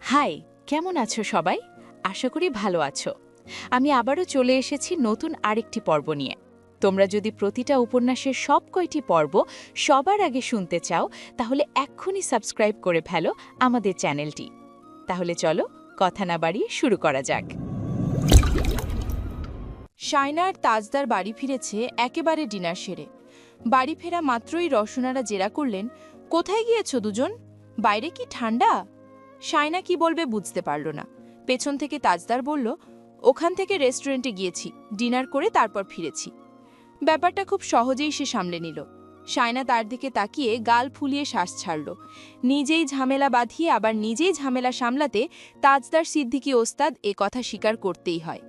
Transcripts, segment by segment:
High, কেমন আছো সবাই? আশা করি ভালো আছো। আমি আবারও চলে এসেছি নতুন আরেকটি পর্ব নিয়ে। তোমরা যদি প্রতিটা উপন্যাসের সব কয়টি পর্ব সবার আগে শুনতে চাও, তাহলে এক্ষুনি সাবস্ক্রাইব করে ফেলো আমাদের চ্যানেলটি। তাহলে চলো, কথা না বাড়িয়ে শুরু করা যাক। শায়না আর তাজদার বাড়ি ফিরেছে একেবারে ডিনার সেরে। বাড়ি ফেরা মাত্রই রসনারা জেরা করলেন, কোথায় গিয়েছো দুজন? বাইরে কি ঠান্ডা? শায়না কি বলবে বুঝতে পারল না। পেছন থেকে তাজদার বলল, ওখান থেকে রেস্টুরেন্টে গিয়েছি, ডিনার করে তারপর ফিরেছি। ব্যাপারটা খুব সহজেই সে সামলে নিল। শায়না তার দিকে তাকিয়ে গাল ফুলিয়ে শ্বাস ছাড়ল। নিজেই ঝামেলা বাঁধিয়ে আবার নিজেই ঝামেলা সামলাতে তাজদার সিদ্দিকী ওস্তাদ এ কথা স্বীকার করতেই হয়।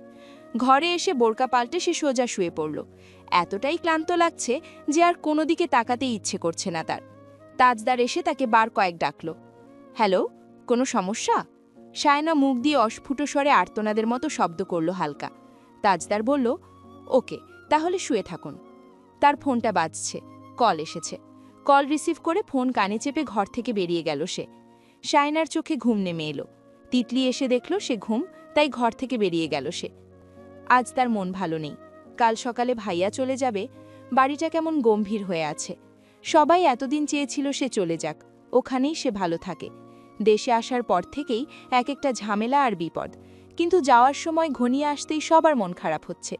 ঘরে এসে বোরকা পাল্টে সে সোজা শুয়ে পড়ল। এতটাই ক্লান্ত লাগছে যে আর কোনো দিকে তাকাতেই ইচ্ছে করছে না তার। তাজদার এসে তাকে বার কয়েক ডাকল। হ্যালো, কোনো সমস্যা? শায়না মুখ দিয়ে অস্ফুট স্বরে আর্তনাদের মতো শব্দ করল হালকা। তাজদার বলল, ওকে, তাহলে শুয়ে থাকুন। তার ফোনটা বাজছে, কল এসেছে। কল রিসিভ করে ফোন কানে চেপে ঘর থেকে বেরিয়ে গেল সে। শায়নার চোখে ঘুম নেমে এলো। তিতলি এসে দেখল সে ঘুম, তাই ঘর থেকে বেরিয়ে গেল সে। আজ তার মন ভালো নেই। কাল সকালে ভাইয়া চলে যাবে। বাড়িটা কেমন গম্ভীর হয়ে আছে। সবাই এতদিন চেয়েছিল সে চলে যাক, ওখানেই সে ভালো থাকে। দেশে আসার পর থেকেই এক একটা ঝামেলা আর বিপদ, কিন্তু যাওয়ার সময় ঘনিয়ে আসতেই সবার মন খারাপ হচ্ছে।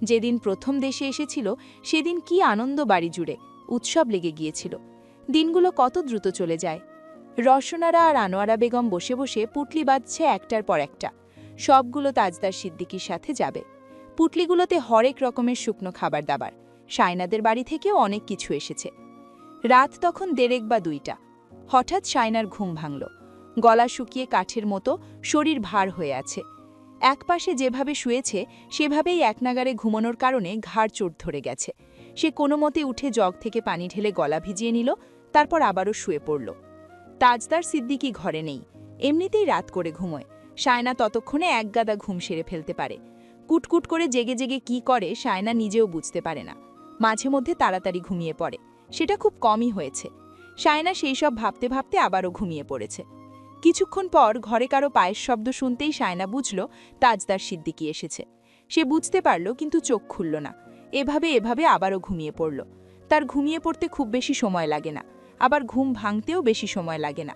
যেদিন প্রথম দেশে এসেছিল সেদিন কি আনন্দ, বাড়ি জুড়ে উৎসব লেগে গিয়েছিল। দিনগুলো কত দ্রুত চলে যায়। রসনারা আর আনোয়ারা বেগম বসে বসে পুটলি বাঁধছে একটার পর একটা। সবগুলো তাজদার সিদ্দিকীর সাথে যাবে। পুটলিগুলোতে হরেক রকমের শুকনো খাবার দাবার। শায়নাদের বাড়ি থেকেও অনেক কিছু এসেছে। রাত তখন 1:30 বা 2টা। হঠাৎ শায়নার ঘুম ভাঙল। গলা শুকিয়ে কাঠের মতো, শরীর ভার হয়ে আছে। একপাশে যেভাবে শুয়েছে সেভাবেই একনাগারে ঘুমানোর কারণে ঘাড় চোট ধরে গেছে। সে কোনো মতে উঠে জগ থেকে পানি ঢেলে গলা ভিজিয়ে নিল, তারপর আবারও শুয়ে পড়ল। তাজদার সিদ্দিকী ঘরে নেই। এমনিতেই রাত করে ঘুমোয়। শায়না ততক্ষণে একগাদা ঘুম সেরে ফেলতে পারে। কুটকুট করে জেগে জেগে কি করে শায়না নিজেও বুঝতে পারে না। মাঝে মধ্যে তাড়াতাড়ি ঘুমিয়ে পড়ে, সেটা খুব কমই হয়েছে। শায়না সেই সব ভাবতে ভাবতে আবারও ঘুমিয়ে পড়েছে। কিছুক্ষণ পর ঘরে কারো পায়ের শব্দ শুনতেই শায়না বুঝল তাজদার সিদ্দিকী এসেছে। সে বুঝতে পারল, কিন্তু চোখ খুলল না। এভাবে এভাবে আবারও ঘুমিয়ে পড়ল। তার ঘুমিয়ে পড়তে খুব বেশি সময় লাগে না, আবার ঘুম ভাঙতেও বেশি সময় লাগে না।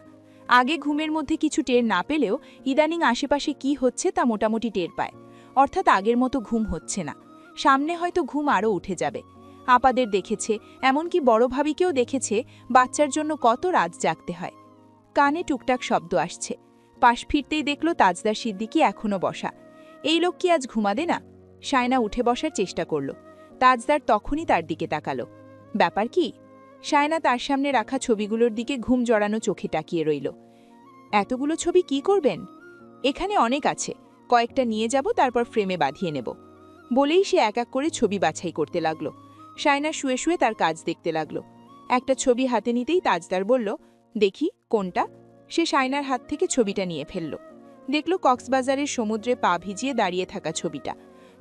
আগে ঘুমের মধ্যে কিছু টের না পেলেও ইদানিং আশেপাশে কি হচ্ছে তা মোটামুটি টের পায়। অর্থাৎ আগের মতো ঘুম হচ্ছে না। সামনে হয়তো ঘুম আরও উঠে যাবে। আপাদের দেখেছে, এমনকি বড় ভাবিকেও দেখেছে বাচ্চার জন্য কত রাত জাগতে হয়। কানে টুকটাক শব্দ আসছে। পাশ ফিরতেই দেখল তাজদার সিদ্দিকী এখনও বসা। এই লোক কি আজ ঘুমাবে না? শায়না উঠে বসার চেষ্টা করল। তাজদার তখনই তার দিকে তাকালো। ব্যাপার কি? শায়না তার সামনে রাখা ছবিগুলোর দিকে ঘুম জড়ানো চোখে তাকিয়ে রইল। এতগুলো ছবি কি করবেন? এখানে অনেক আছে, কয়েকটা নিয়ে যাব, তারপর ফ্রেমে বাঁধিয়ে নেব। বলেই সে এক এক করে ছবি বাছাই করতে লাগলো। শায়না শুয়ে শুয়ে তার কাজ দেখতে লাগলো। একটা ছবি হাতে নিতেই তাজদার বলল, দেখি কোনটা? সে শায়নার হাত থেকে ছবিটা নিয়ে ফেলল। দেখল কক্সবাজারের সমুদ্রে পা ভিজিয়ে দাঁড়িয়ে থাকা ছবিটা।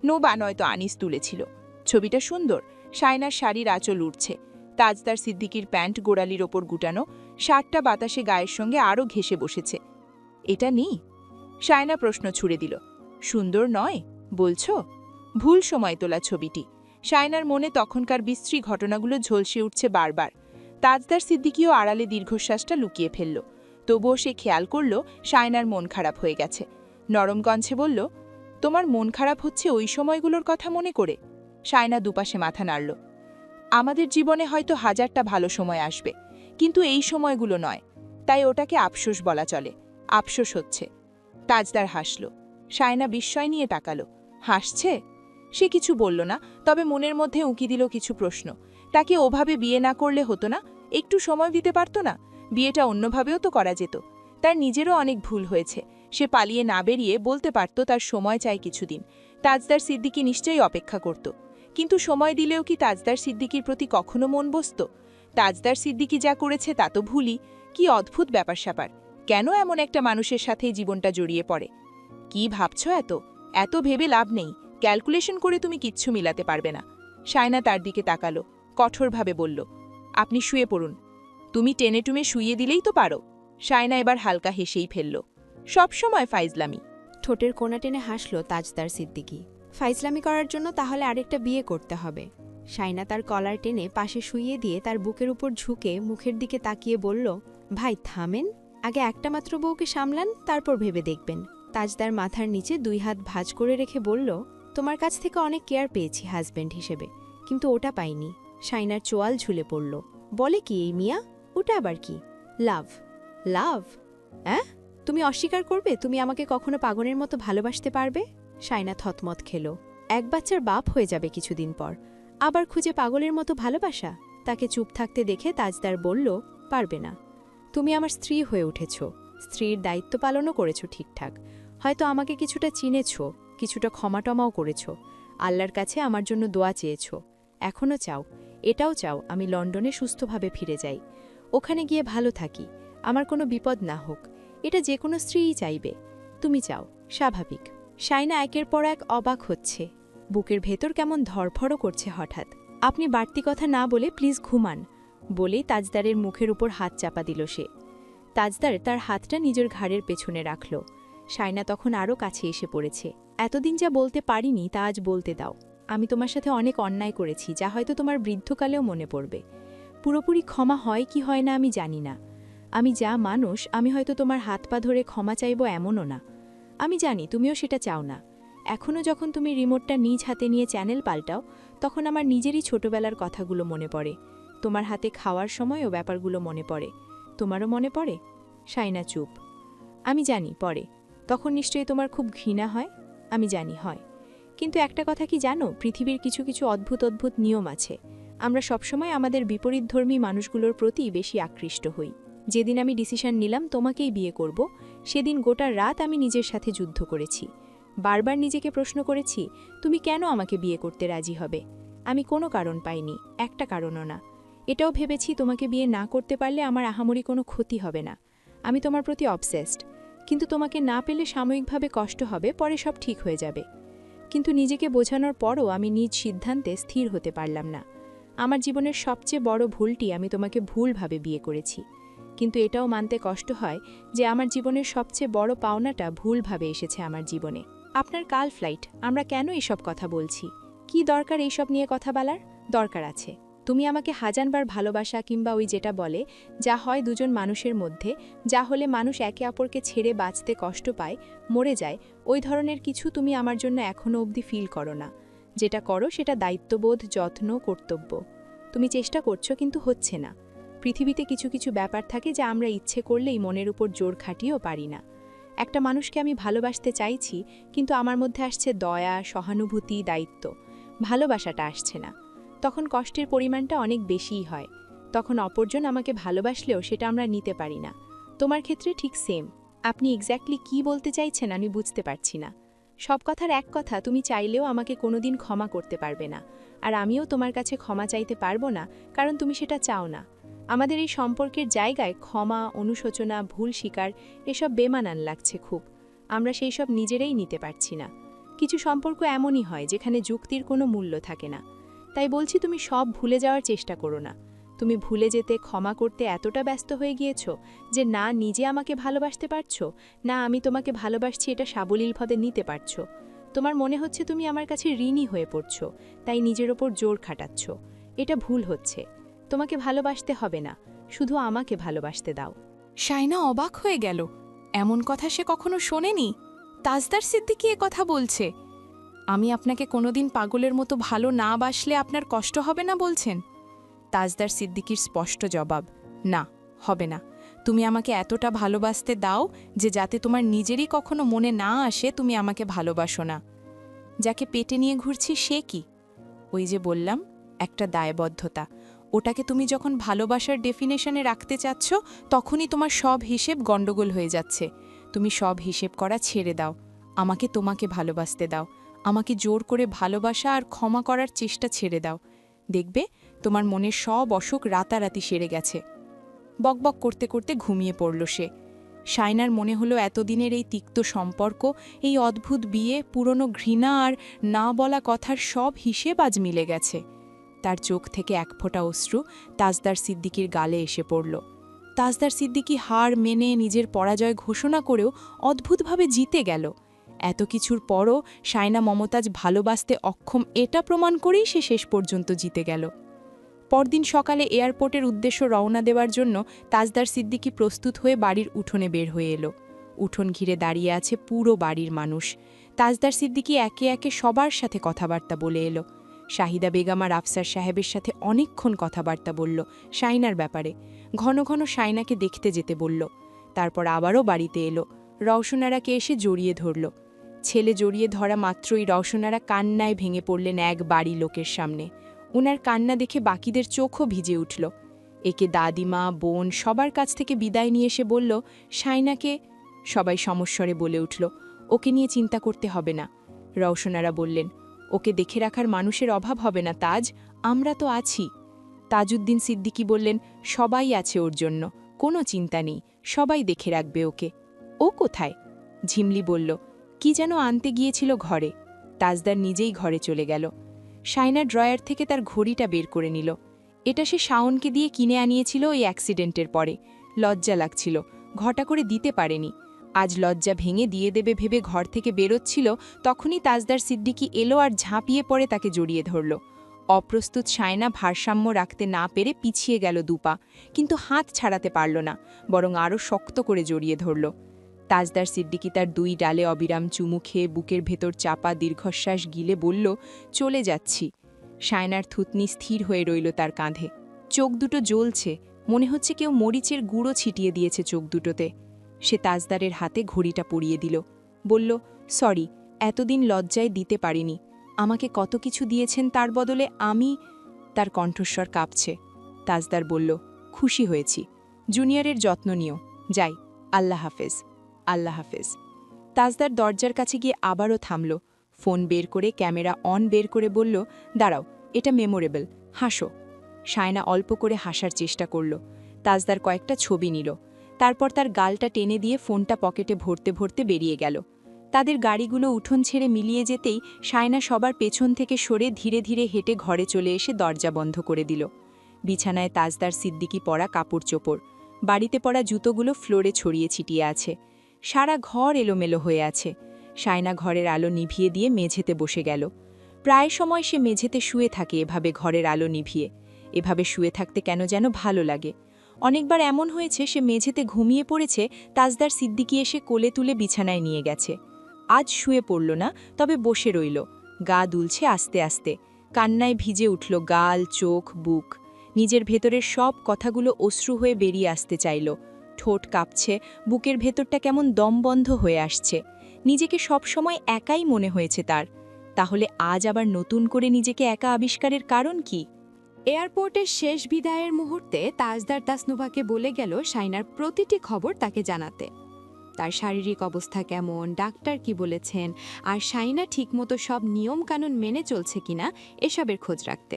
নোবা নয়তো আনিস তুলেছিল। ছবিটা সুন্দর। শায়নার শাড়ির আঁচল উঠছে। তাজদার সিদ্দিকীর প্যান্ট গোড়ালির ওপর গুটানো, শার্টটা বাতাসে গায়ের সঙ্গে আরও ঘেঁষে বসেছে। এটা নেই? শায়না প্রশ্ন ছুড়ে দিল। সুন্দর নয় বলছো? ভুল সময় তোলা ছবিটি। শায়নার মনে তখনকার বিশ্রী ঘটনাগুলো ঝলসে উঠছে বারবার। তাজদার সিদ্দিকীও আড়ালে দীর্ঘশ্বাসটা লুকিয়ে ফেলল। তবুও সে খেয়াল করল শায়নার মন খারাপ হয়ে গেছে। নরম কণ্ঠে বলল, তোমার মন খারাপ হচ্ছে ওই সময়গুলোর কথা মনে করে? শায়না দুপাশে মাথা নাড়ল। আমাদের জীবনে হয়তো হাজারটা ভালো সময় আসবে, কিন্তু এই সময়গুলো নয়, তাই ওটাকে আফসোস বলা চলে। আফসোস হচ্ছে। তাজদার হাসল। শায়না বিস্ময় নিয়ে তাকালো। হাসছে? সে কিছু বলল না, তবে মনের মধ্যে উঁকি দিল কিছু প্রশ্ন। তাকে ওভাবে বিয়ে না করলে হতো না? একটু সময় দিতে পারত না? বিয়েটা অন্যভাবেও তো করা যেত। তার নিজেরও অনেক ভুল হয়েছে। সে পালিয়ে না বেরিয়ে বলতে পারত তার সময় চাই কিছুদিন। তাজদার সিদ্দিকী নিশ্চয়ই অপেক্ষা করত। কিন্তু সময় দিলেও কি তাজদার সিদ্দিকীর প্রতি কখনো মন বসত? তাজদার সিদ্দিকী যা করেছে তা তো ভুলই। কি অদ্ভুত ব্যাপার স্যাপার! কেন এমন একটা মানুষের সাথেই জীবনটা জড়িয়ে পড়ে? কি ভাবছ এত? এত ভেবে লাভ নেই। ক্যালকুলেশন করে তুমি কিচ্ছু মিলাতে পারবে না। শায়না তার দিকে তাকালো, কঠোরভাবে বলল, আপনি শুয়ে পড়ুন। তুমি টেনে টুমে শুইয়ে দিলেই তো পারো। শায়না এবার হালকা হেসেই ফেলল। সবসময় ফাইজলামি। ঠোঁটের কোণা টেনে হাসল তাজদার সিদ্দিকী। ফাইজলামি করার জন্য তাহলে আরেকটা বিয়ে করতে হবে। শাইনা তার কলার টেনে পাশে শুইয়ে দিয়ে তার বুকের উপর ঝুঁকে মুখের দিকে তাকিয়ে বলল, ভাই থামেন, আগে একটা মাত্র বউকে সামলান, তারপর ভেবে দেখবেন। তাজদার মাথার নিচে 2 হাত ভাঁজ করে রেখে বলল, তোমার কাছ থেকে অনেক কেয়ার পেয়েছি হাজব্যান্ড হিসেবে, কিন্তু ওটা পাইনি। শাইনার চোয়াল ঝুলে পড়ল। বলে কি এই মিয়া? ওটা আবার কি? লাভ? লাভ? হ্যাঁ, তুমি অস্বীকার করবে তুমি আমাকে কখনো পাগলের মতো ভালোবাসতে পারবে? শাইনা থতমত খেল। এক বাচ্চার বাপ হয়ে যাবে কিছুদিন পর, আবার খুঁজে পাগলের মতো ভালোবাসা? তাকে চুপ থাকতে দেখে তাজদার বলল, পারবে না। তুমি আমার স্ত্রী হয়ে উঠেছ, স্ত্রীর দায়িত্ব পালনও করেছ ঠিকঠাক, হয়তো আমাকে কিছুটা চিনেছ, কিছুটা ক্ষমাটমাও করেছ, আল্লাহর কাছে আমার জন্য দোয়া চেয়েছ, এখনও চাও, এটাও চাও আমি লন্ডনে সুস্থভাবে ফিরে যাই, ওখানে গিয়ে ভালো থাকি, আমার কোনো বিপদ না হোক। এটা যে কোনো স্ত্রীই চাইবে। তুমি চাও, স্বাভাবিক। শাইনা একের পর এক অবাক হচ্ছে, বুকের ভেতর কেমন ধরফড়ও করছে হঠাৎ। আপনি বাড়তি কথা না বলে প্লিজ ঘুমান, বলেই তাজদারের মুখের উপর হাত চাপা দিল সে। তাজদার তার হাতটা নিজের ঘাড়ের পেছনে রাখল। শাইনা তখন আরও কাছে এসে পড়েছে। এতদিন যা বলতে পারিনি তা আজ বলতে দাও। আমি তোমার সাথে অনেক অন্যায় করেছি, যা হয়তো তোমার বৃদ্ধকালেও মনে পড়বে। পুরোপুরি ক্ষমা হয় কি হয় না আমি জানি না। আমি যা মানুষ, আমি হয়তো তোমার হাত পা ধরে ক্ষমা চাইব এমনও না। আমি জানি তুমিও সেটা চাও না। এখনও যখন তুমি রিমোটটা নিজ হাতে নিয়ে চ্যানেল পাল্টাও, তখন আমার নিজেরই ছোটবেলার কথাগুলো মনে পড়ে। তোমার হাতে খাওয়ার সময়ও ব্যাপারগুলো মনে পড়ে। তোমারও মনে পড়ে? শাইনা চুপ। আমি জানি পড়ে। তখন নিশ্চয়ই তোমার খুব ঘৃণা হয়। আমি জানি হয়। কিন্তু একটা কথা কি জানো, পৃথিবীর কিছু কিছু অদ্ভুত অদ্ভুত নিয়ম আছে। আমরা সবসময় আমাদের বিপরীতধর্মী মানুষগুলোর প্রতি বেশি আকৃষ্ট হই। যেদিন আমি ডিসিশন নিলাম তোমাকেই বিয়ে করব, সেদিন গোটা রাত আমি নিজের সাথে যুদ্ধ করেছি। বারবার নিজেকে প্রশ্ন করেছি, তুমি কেন আমাকে বিয়ে করতে রাজি হবে? আমি কোনো কারণ পাইনি, একটা কারণও না। এটাও ভেবেছি তোমাকে বিয়ে না করতে পারলে আমার আহামরি কোনো ক্ষতি হবে না। আমি তোমার প্রতি অবসেসড, কিন্তু তোমাকে না পেলে সাময়িকভাবে কষ্ট হবে, পরে সব ঠিক হয়ে যাবে। কিন্তু নিজেকে বোঝানোর পরও আমি নিজ সিদ্ধান্তে স্থির হতে পারলাম না। আমার জীবনের সবচেয়ে বড় ভুলটি আমি তোমাকে ভুলভাবে বিয়ে করেছি। কিন্তু এটাও মানতে কষ্ট হয় যে আমার জীবনের সবচেয়ে বড় পাওনাটা ভুলভাবে এসেছে আমার জীবনে। আপনার কাল ফ্লাইট, আমরা কেন এইসব কথা বলছি? কি দরকার এইসব নিয়ে কথা বলার? দরকার আছে। তুমি আমাকে হাজারবার ভালোবাসা কিংবা ওই যেটা বলে যা হয় দুজন মানুষের মধ্যে, যা হলে মানুষ একে অপরকে ছেড়ে বাঁচতে কষ্ট পায়, মরে যায়, ওই ধরনের কিছু তুমি আমার জন্য এখনও অবধি ফিল করো না। যেটা করো সেটা দায়িত্ববোধ, যত্ন, কর্তব্য। তুমি চেষ্টা করছো কিন্তু হচ্ছে না। পৃথিবীতে কিছু কিছু ব্যাপার থাকে যা আমরা ইচ্ছে করলেই মনের উপর জোর খাটিয়েও পারি না। একটা মানুষকে আমি ভালোবাসতে চাইছি, কিন্তু আমার মধ্যে আসছে দয়া, সহানুভূতি, দায়িত্ব। ভালোবাসাটা আসছে না। তখন কষ্টের পরিমাণটা অনেক বেশিই হয়। তখন অপরজন আমাকে ভালোবাসলেও সেটা আমরা নিতে পারি না। তোমার ক্ষেত্রে ঠিক সেম। আপনি এক্স্যাক্টলি কি বলতে চাইছেন আমি বুঝতে পারছি না। সব কথার এক কথা, তুমি চাইলেও আমাকে কোনোদিন ক্ষমা করতে পারবে না, আর আমিও তোমার কাছে ক্ষমা চাইতে পারবো না, কারণ তুমি সেটা চাও না। আমাদের এই সম্পর্কের জায়গায় ক্ষমা, অনুশোচনা, ভুল স্বীকার এসব বেমানান লাগছে খুব। আমরা সেই সব নিজেরাই নিতে পারছি না। কিছু সম্পর্ক এমনই হয় যেখানে যুক্তির কোনো মূল্য থাকে না। তাই বলছি তুমি সব ভুলে যাওয়ার চেষ্টা করো না। তুমি ভুলে যেতে, ক্ষমা করতে এতটা ব্যস্ত হয়ে গিয়েছো যে না নিজে আমাকে ভালোবাসতে পারছো, না আমি তোমাকে ভালোবাসছি এটা সাবলীলভাবে নিতে পারছো। তোমার মনে হচ্ছে তুমি আমার কাছে ঋণী হয়ে পড়ছো, তাই নিজের ওপর জোর খাটাচ্ছ। এটা ভুল হচ্ছে। তোমাকে ভালোবাসতে হবে না, শুধু আমাকে ভালোবাসতে দাও। শাইনা অবাক হয়ে গেল। এমন কথা সে কখনো শোনেনি। তাজদার সিদ্দিকী এ কথা বলছে। আমি আপনাকে কোনোদিন পাগলের মতো ভালো না বাসলে আপনার কষ্ট হবে না বলছেন? তাজদার সিদ্দিকীর স্পষ্ট জবাব, না, হবে না। তুমি আমাকে এতটা ভালোবাসতে দাও যে যাতে তোমার নিজেরই কখনো মনে না আসে তুমি আমাকে ভালোবাসো না। যাকে পেটে নিয়ে ঘুরছি সে কি? ওই যে বললাম, একটা দায়বদ্ধতা। ওটাকে তুমি যখন ভালোবাসার ডেফিনেশনে রাখতে চাচ্ছ, তখনই তোমার সব হিসেব গণ্ডগোল হয়ে যাচ্ছে। তুমি সব হিসেব করা ছেড়ে দাও, আমাকে তোমাকে ভালোবাসতে দাও। আমাকে জোর করে ভালোবাসা আর ক্ষমা করার চেষ্টা ছেড়ে দাও। দেখবে তোমার মনের সব অসুখ রাতারাতি সেরে গেছে। বকবক করতে করতে ঘুমিয়ে পড়ল সে। শাইনার মনে হলো এতদিনের এই তিক্ত সম্পর্ক, এই অদ্ভুত বিয়ে, পুরনো ঘৃণা আর না বলা কথার সব হিসেব আজ মিলে গেছে। তার চোখ থেকে এক ফোঁটা অশ্রু তাজদার সিদ্দিকীর গালে এসে পড়ল। তাজদার সিদ্দিকী হার মেনে নিজের পরাজয় ঘোষণা করেও অদ্ভুতভাবে জিতে গেল। এত কিছুর পরও শায়না মমতাজ ভালোবাসতে অক্ষম এটা প্রমাণ করেই সে শেষ পর্যন্ত জিতে গেল। পরদিন সকালে এয়ারপোর্টের উদ্দেশ্য রওনা দেওয়ার জন্য তাজদার সিদ্দিকী প্রস্তুত হয়ে বাড়ির উঠোনে বের হয়ে এলো। উঠোন ঘিরে দাঁড়িয়ে আছে পুরো বাড়ির মানুষ। তাজদার সিদ্দিকী একে একে সবার সাথে কথাবার্তা বলে এলো। শাহিদা বেগম আর আফসার সাহেবের সাথে অনেকক্ষণ কথাবার্তা বলল শাইনার ব্যাপারে। ঘন ঘন শাইনাকে দেখতে যেতে বলল। তারপর আবারও বাড়িতে এলো। রওশনারাকে এসে জড়িয়ে ধরল। ছেলে জড়িয়ে ধরা মাত্রই রওশনারা কান্নায় ভেঙে পড়লেন এক বাড়ি লোকের সামনে। উনার কান্না দেখে বাকিদের চোখও ভিজে উঠল। একে দাদিমা, বোন সবার কাছ থেকে বিদায় নিয়ে এসে বলল, শাইনাকে। সবাই সমস্বরে বলে উঠল, ওকে নিয়ে চিন্তা করতে হবে না। রওশনারা বললেন, ওকে দেখে রাখার মানুষের অভাব হবে না তাজ, আমরা তো আছি। তাজউদ্দিন সিদ্দিকী বললেন, সবাই আছে ওর জন্য, কোনো চিন্তা নেই, সবাই দেখে রাখবে ওকে। ও কোথায়? ঝিমলি বলল, কি যেন আনতে গিয়েছিল ঘরে। তাজদার নিজেই ঘরে চলে গেল। শায়না ড্রয়ার থেকে তার ঘড়িটা বের করে নিল। এটা সে শাওনকে দিয়ে কিনে আনিয়েছিল ওই অ্যাক্সিডেন্টের পরে। লজ্জা লাগছিল, ঘটা করে দিতে পারেনি। আজ লজ্জা ভেঙে দিয়ে দেবে ভেবে ঘর থেকে বেরোচ্ছিল, তখনই তাজদার সিদ্দিকী এলো আর ঝাঁপিয়ে পড়ে তাকে জড়িয়ে ধরল। অপ্রস্তুত শায়না ভারসাম্য রাখতে না পেরে পিছিয়ে গেল দুপা, কিন্তু হাত ছাড়াতে পারল না, বরং আরও শক্ত করে জড়িয়ে ধরল। তাজদার সিদ্দিকী তার দুই ডালে অবিরাম চুমু খেয়ে বুকের ভেতর চাপা দীর্ঘশ্বাস গিলে বলল, চলে যাচ্ছি। শায়নার থুতনি স্থির হয়ে রইল তার কাঁধে। চোখ দুটো জ্বলছে, মনে হচ্ছে কেউ মরিচের গুঁড়ো ছিটিয়ে দিয়েছে চোখ দুটোতে। সে তাজদারের হাতে ঘড়িটা পরিয়ে দিল। বলল, সরি, এতদিন লজ্জায় দিতে পারিনি। আমাকে কত কিছু দিয়েছেন তার বদলে আমি। তার কণ্ঠস্বর কাঁপছে। তাজদার বলল, খুশি হয়েছি। জুনিয়রের যত্ন নিও। যাই, আল্লাহ হাফেজ। আল্লাহ হাফেজ। তাজদার দরজার কাছে গিয়ে আবারও থামল। ফোন বের করে ক্যামেরা অন বের করে বলল, দাঁড়াও, এটা মেমোরেবল, হাসো। শায়না অল্প করে হাসার চেষ্টা করল। তাজদার কয়েকটা ছবি নিল। তারপর তার গালটা টেনে দিয়ে ফোনটা পকেটে ভরতে ভরতে বেরিয়ে গেল। তাদের গাড়িগুলো উঠোন ছেড়ে মিলিয়ে যেতেই শায়না সবার পেছন থেকে সরে ধীরে ধীরে হেঁটে ঘরে চলে এসে দরজা বন্ধ করে দিল। বিছানায় তাজদার সিদ্দিকী পরা কাপড় চোপড়, বাড়িতে পরা জুতোগুলো ফ্লোরে ছড়িয়ে ছিটিয়ে আছে। সারা ঘর এলোমেলো হয়ে আছে। শায়না ঘরের আলো নিভিয়ে দিয়ে মেঝেতে বসে গেল। প্রায় সময় সে মেঝেতে শুয়ে থাকে এভাবে ঘরের আলো নিভিয়ে। এভাবে শুয়ে থাকতে কেন যেন ভালো লাগে। অনেকবার এমন হয়েছে সে মেঝেতে ঘুমিয়ে পড়েছে, তাজদার সিদ্দিকী এসে কোলে তুলে বিছানায় নিয়ে গেছে। আজ শুয়ে পড়ল না, তবে বসে রইল। গা দুলছে আস্তে আস্তে। কান্নায় ভিজে উঠল গাল, চোখ, বুক। নিজের ভেতরের সব কথাগুলো অশ্রু হয়ে বেরিয়ে আসতে চাইল। ঠোঁট কাঁপছে, বুকের ভেতরটা কেমন দমবন্ধ হয়ে আসছে। নিজেকে সব সময় একাই মনে হয়েছে তার। তাহলে আজ আবার নতুন করে নিজেকে একা আবিষ্কারের কারণ কি? এয়ারপোর্টের শেষ বিদায়ের মুহূর্তে তাজদার তাসনুভাকে বলে গেল শাইনার প্রতিটি খবর তাকে জানাতে। তার শারীরিক অবস্থা কেমন, ডাক্তার কি বলেছেন, আর শাইনা ঠিকমতো সব নিয়মকানুন মেনে চলছে কিনা এসবের খোঁজ রাখতে।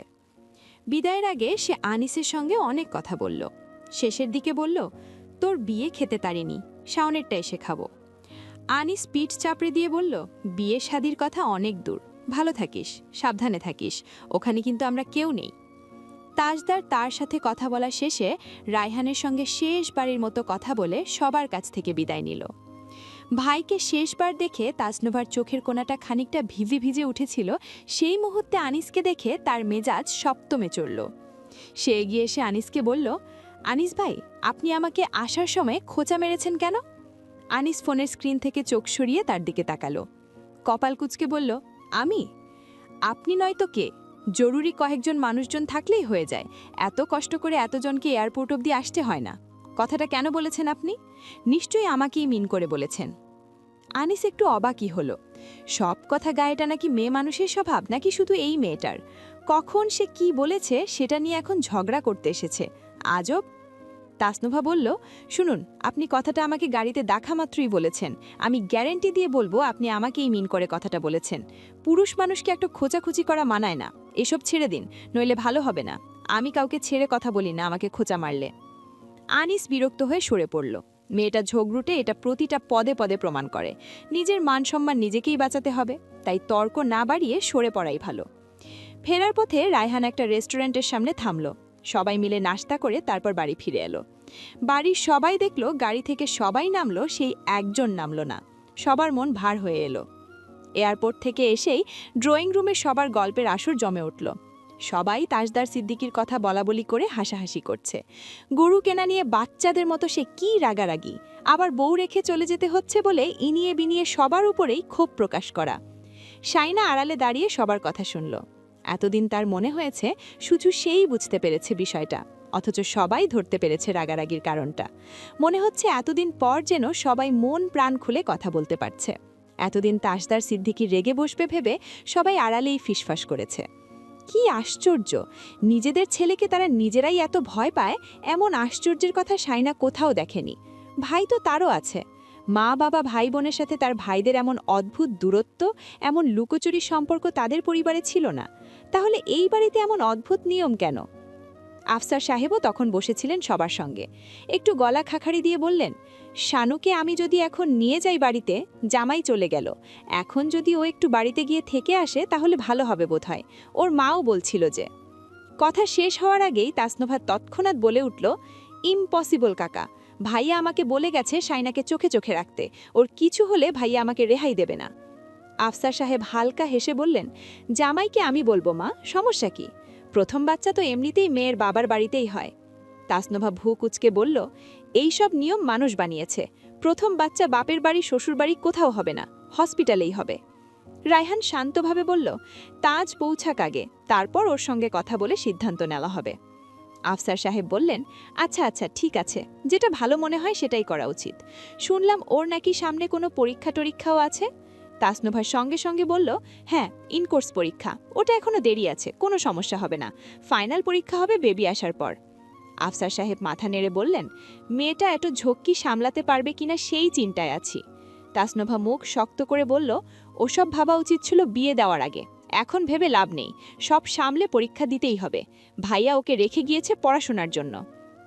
বিদায়ের আগে সে আনিসের সঙ্গে অনেক কথা বলল। শেষের দিকে বলল, তোর বিয়ে খেতে তারিনি, শাওনেরটা এসে খাবো। আনিস পিঠ চাপড়ে দিয়ে বলল, বিয়ে শাদির কথা অনেক দূর, ভালো থাকিস, সাবধানে থাকিস, ওখানে কিন্তু আমরা কেউ নেই। তাজদার তার সাথে কথা বলা শেষে রায়হানের সঙ্গে শেষবারের মতো কথা বলে সবার কাছ থেকে বিদায় নিল। ভাইকে শেষবার দেখে তাসনুভার চোখের কোণাটা খানিকটা ভিজে ভিজে উঠেছিল। সেই মুহূর্তে আনিসকে দেখে তার মেজাজ সপ্তমে চড়ল। সে এগিয়ে এসে আনিসকে বলল, আনিস ভাই, আপনি আমাকে আসার সময় খোঁচা মেরেছেন কেন? আনিস ফোনের স্ক্রিন থেকে চোখ সরিয়ে তার দিকে তাকালো। কপাল কুঁচকে বলল, আমি? আপনি নয়তো কে? জরুরি কয়েকজন মানুষজন থাকলেই হয়ে যায়, এত কষ্ট করে এতজনকে এয়ারপোর্ট অবধি আসতে হয় না। কথাটা কেন বলেছেন আপনি? নিশ্চয়ই আমাকেই মিন করে বলেছেন। আনিস একটু অবাকই হলো। সব কথা গায়েটা নাকি মেয়ে মানুষের স্বভাব, নাকি শুধু এই মেয়েটার? কখন সে কি বলেছে সেটা নিয়ে এখন ঝগড়া করতে এসেছে, আজব। তাসনুভা বলল, শুনুন, আপনি কথাটা আমাকে গাড়িতে দেখা মাত্রই বলেছেন। আমি গ্যারেন্টি দিয়ে বলবো আপনি আমাকেই মিন করে কথাটা বলেছেন। পুরুষ মানুষকে একটা খোঁচাখুচি করা মানায় না, এসব ছেড়ে দিন, নইলে ভালো হবে না। আমি কাউকে ছেড়ে কথা বলি না আমাকে খোঁচা মারলে। আনিস বিরক্ত হয়ে সরে পড়ল। মেয়েটা ঝগড়ুটে, এটা প্রতিটা পদে পদে প্রমাণ করে। নিজের মান সম্মান নিজেকেই বাঁচাতে হবে, তাই তর্ক না বাড়িয়ে সরে পড়াই ভালো। ফেরার পথে রায়হান একটা রেস্টুরেন্টের সামনে থামল। সবাই মিলে নাশতা করে তারপর বাড়ি ফিরে এলো। বাড়ির সবাই দেখল গাড়ি থেকে সবাই নামলো, সেই একজন নামলো না। সবার মন ভার হয়ে এলো। এয়ারপোর্ট থেকে এসেই ড্রয়িং রুমে সবার গল্পের আসর জমে উঠল। সবাই তাজদার সিদ্দিকীর কথা বলাবলি করে হাসাহাসি করছে। গরু কেনা নিয়ে বাচ্চাদের মতো সে কী রাগারাগি, আবার বউ রেখে চলে যেতে হচ্ছে বলে ইনিয়ে বিনিয়ে সবার উপরেই ক্ষোভ প্রকাশ করা। শাইনা আড়ালে দাঁড়িয়ে সবার কথা শুনল। এতদিন তার মনে হয়েছে শুধু সেই বুঝতে পেরেছে বিষয়টা, অথচ সবাই ধরতে পেরেছে রাগারাগির কারণটা। মনে হচ্ছে এতদিন পর যেন সবাই মন প্রাণ খুলে কথা বলতে পারছে। এতদিন তাজদার সিদ্দিকী রেগে বসবে ভেবে সবাই আড়ালেই ফিসফাস করেছে। কি আশ্চর্য, নিজেদের ছেলেকে তারা নিজেরাই এত ভয় পায়, এমন আশ্চর্যের কথা শাইনা কোথাও দেখেনি। ভাই তো তারও আছে, মা বাবা ভাই বোনের সাথে তার ভাইদের এমন অদ্ভুত দূরত্ব, এমন লুকোচুরি সম্পর্ক তাদের পরিবারে ছিল না। তাহলে এই বাড়িতে এমন অদ্ভুত নিয়ম কেন? আফসার সাহেবও তখন বসেছিলেন সবার সঙ্গে। একটু গলা খাখারি দিয়ে বললেন, শানুকে আমি যদি এখন নিয়ে যাই বাড়িতে, জামাই চলে গেল, এখন যদি ও একটু বাড়িতে গিয়ে থেকে আসে তাহলে ভালো হবে বোধহয়। ওর মাও বলছিল যে। কথা শেষ হওয়ার আগেই তাসনুভা তৎক্ষণাৎ বলে উঠল, ইম্পসিবল কাকা, ভাইয়া আমাকে বলে গেছে শাইনাকে চোখে চোখে রাখতে, ওর কিছু হলে ভাইয়া আমাকে রেহাই দেবে না। আফসার সাহেব হালকা হেসে বললেন, জামাইকে আমি বলবো মা, সমস্যা কি? প্রথম বাচ্চা তো এমনিতেই মেয়ের বাবার বাড়িতেই হয়। তাসনুভা ভূ কুচকে বলল, এই সব নিয়ম মানুষ বানিয়েছে। প্রথম বাচ্চা বাপের বাড়ি শ্বশুর বাড়ি কোথাও হবে না, হসপিটালেই হবে। রায়হান শান্তভাবে বলল, তাজ পৌঁছাক আগে, তারপর ওর সঙ্গে কথা বলে সিদ্ধান্ত নেওয়া হবে। আফসার সাহেব বললেন, আচ্ছা আচ্ছা ঠিক আছে, যেটা ভালো মনে হয় সেটাই করা উচিত। শুনলাম ওর নাকি সামনে কোনো পরীক্ষা টরীক্ষাও আছে। তাসনুভার সঙ্গে সঙ্গে বলল, হ্যাঁ, ইনকোর্স পরীক্ষা, ওটা এখনো দেরি আছে, কোনো সমস্যা হবে না। ফাইনাল পরীক্ষা হবে বেবি আসার পর। আফসার সাহেব মাথা নেড়ে বললেন, মেয়েটা এত ঝক্কি সামলাতে পারবে কিনা সেই চিন্তায় আছি। তাসনুভা মুখ শক্ত করে বলল, ওসব ভাবা উচিত ছিল বিয়ে দেওয়ার আগে, এখন ভেবে লাভ নেই, সব সামলে পরীক্ষা দিতেই হবে। ভাইয়া ওকে রেখে গিয়েছে পড়াশোনার জন্য।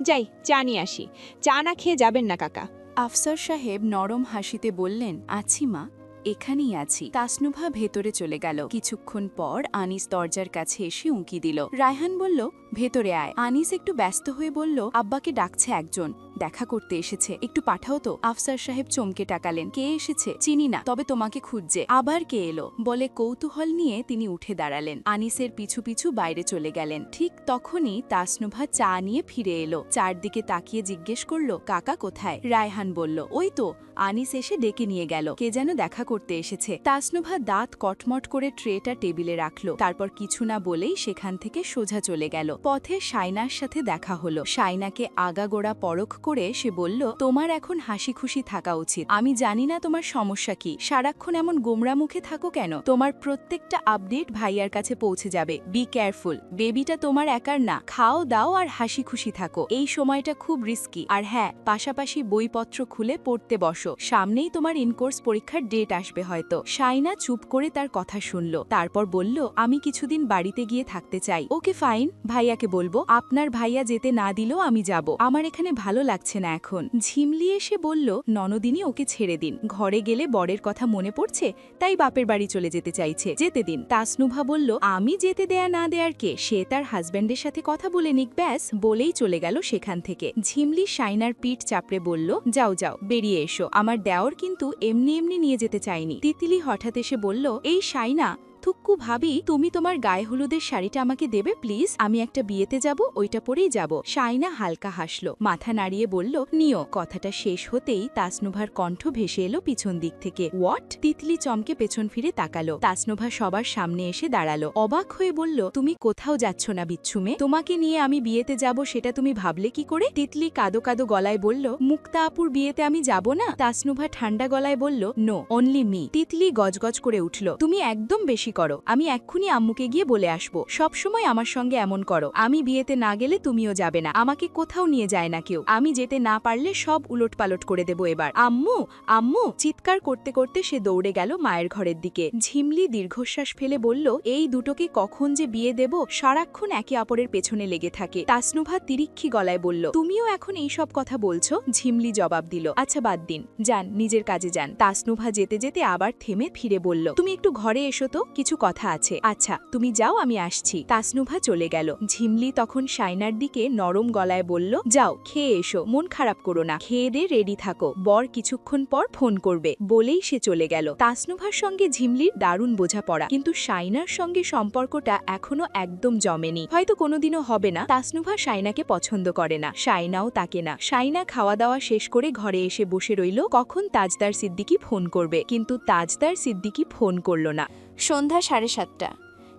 যাই, চা নিয়ে আসি, চা না খেয়ে যাবেন না কাকা। আফসার সাহেব নরম হাসিতে বললেন, আছি মা, এখানেই আছি। তাসনুভা ভেতরে চলে গেল। কিছুক্ষণ পর আনিস দরজার কাছে এসে উঁকি দিল। রায়হান বলল, ভেতরে আয়। আনিস একটু ব্যস্ত হয়ে বলল, আব্বাকে ডাকছে একজন, দেখা করতে এসেছে, একটু পাঠাও তো। আফসার সাহেব চমকে টাকালেন, কে এসেছে? চিনি না, তবে তোমাকে খুঁজছে। আবার কে এলো? বলে কৌতূহল নিয়ে তিনি উঠে দাঁড়ালেন। আনিসের পিছু পিছু বাইরে চলে গেলেন। ঠিক তখনই তাসনুভা চা নিয়ে ফিরে এলো। চারদিকে তাকিয়ে জিজ্ঞেস করলো, কাকা কোথায়? রায়হান বলল, ওই তো। আনিস এসে ডেকে নিয়ে গেল, কে যেন দেখা করতে এসেছে। তাসনুভা দাঁত কটমট করে ট্রেটা টেবিলে রাখলো, তারপর কিছু না বলেই সেখান থেকে সোজা চলে গেল। পথে শাইনার সাথে দেখা হলো। শাইনাকে আগাগোড়া পরখ করে সে বলল, তোমার এখন হাসি খুশি থাকা উচিত। আমি জানি না তোমার সমস্যা কি, সারাক্ষণ এমন গোমরা মুখে থাকো কেন? তোমার প্রত্যেকটা আপডেট ভাইয়ার কাছে পৌঁছে যাবে, বি কেয়ারফুল। বেবিটা তোমার একার না, খাও দাও আর হাসি খুশি থাকো। এই সময়টা খুব রিস্কি। আর হ্যাঁ, পাশাপাশি বইপত্র খুলে পড়তে বসো, সামনেই তোমার ইনকোর্স পরীক্ষার ডেট আসবে হয়তো। শাইনা চুপ করে তার কথা শুনল, তারপর বলল, আমি কিছুদিন বাড়িতে গিয়ে থাকতে চাই। ওকে ফাইন, ভাইয়াকে বলবো। আপনার ভাইয়া যেতে না দিলেও আমি যাব, আমার এখানে ভালো লাগছে না এখন। ঝিমলি এসে বলল, ননদিনী ওকে ছেড়ে দিন, ঘরে গেলে বরের কথা মনে পড়ছে, তাই বাপের বাড়ি চলে যেতে চাইছে, যেতে দিন। তাসনুভা বলল, আমি যেতে দেয়া না দেয়ার কে, সে তার হাজব্যান্ডের সাথে কথা বলে নিক, ব্যাস। বলেই চলে গেল সেখান থেকে। ঝিমলি শাইনার পিঠ চাপড়ে বলল, যাও যাও, বেরিয়ে এসো, আমার দেওর কিন্তু এমনি এমনি নিয়ে যেতে চাইনি। তিতলি হঠাৎ এসে বলল, এই শাইনা, থুক্কু ভাবি, তুমি তোমার গায়ে হলুদের শাড়িটা আমাকে দেবে প্লিজ, আমি একটা বিয়েতে যাব, ওইটা পরেই যাব। শাইনা হালকা হাসল, মাথা নাড়িয়ে বলল, নিও। কথাটা শেষ হতেই তাসনুভার কণ্ঠ ভেসে এলো পিছন দিক থেকে, হোয়াট? তিতলি চমকে পেছন ফিরে তাকালো। তাসনুভা সবার সামনে এসে দাঁড়ালো, অবাক হয়ে বলল, তুমি কোথাও যাচ্ছ না বিচ্ছুমে, তোমাকে নিয়ে আমি বিয়েতে যাব সেটা তুমি ভাবলে কি করে? তিতলি কাদো কাদো গলায় বলল, মুক্তা আপুর বিয়েতে আমি যাব না। তাসনুভা ঠান্ডা গলায় বলল, নো, অনলি মি। তিতলি গজগজ করে উঠল, তুমি একদম বেশি করো, আমি এক্ষুনি আম্মুকে গিয়ে বলে আসবো, সবসময় আমার সঙ্গে এমন করো। আমি বিয়েতে না গেলে তুমিও যাবে না, আমাকে কোথাও নিয়ে যায় না কেউ, আমি যেতে না পারলে সব উলট পালট করে দেবো এবার। আম্মু, আম্মু, চিৎকার করতে করতে সে দৌড়ে গেল মায়ের ঘরের দিকে। ঝিমলি দীর্ঘশ্বাস ফেলে বলল, এই দুটোকে কখন যে বিয়ে দেব, সারাক্ষণ একে অপরের পেছনে লেগে থাকে। তাসনুভা তিরিক্ষি গলায় বলল, তুমিও এখন এই সব কথা বলছো? ঝিমলি জবাব দিল, আচ্ছা বাদ দিন, যান নিজের কাজে যান। তাসনুভা যেতে যেতে আবার থেমে ফিরে বলল, তুমি একটু ঘরে এসো তো, কিছু কথা আছে। আচ্ছা তুমি যাও, আমি আসছি। তাসনুভা চলে গেল। ঝিমলি তখন শাইনার দিকে নরম গলায় বলল, যাও খেয়ে এসো, মন খারাপ করো না, খেয়ে দে রেডি থাকো, বর কিছুক্ষণ পর ফোন করবে। বলেই সে চলে গেল। তাসনুভার সঙ্গে ঝিমলির দারুণ বোঝাপড়া, কিন্তু শাইনার সঙ্গে সম্পর্কটা এখনো একদম জমেনি, হয়তো কোনোদিনও হবে না। তাসনুভা শাইনাকে পছন্দ করে না, শাইনাও তাকে না। শাইনা খাওয়া দাওয়া শেষ করে ঘরে এসে বসে রইল কখন তাজদার সিদ্দিকী ফোন করবে, কিন্তু তাজদার সিদ্দিকী ফোন করল না। সন্ধ্যা 7:30,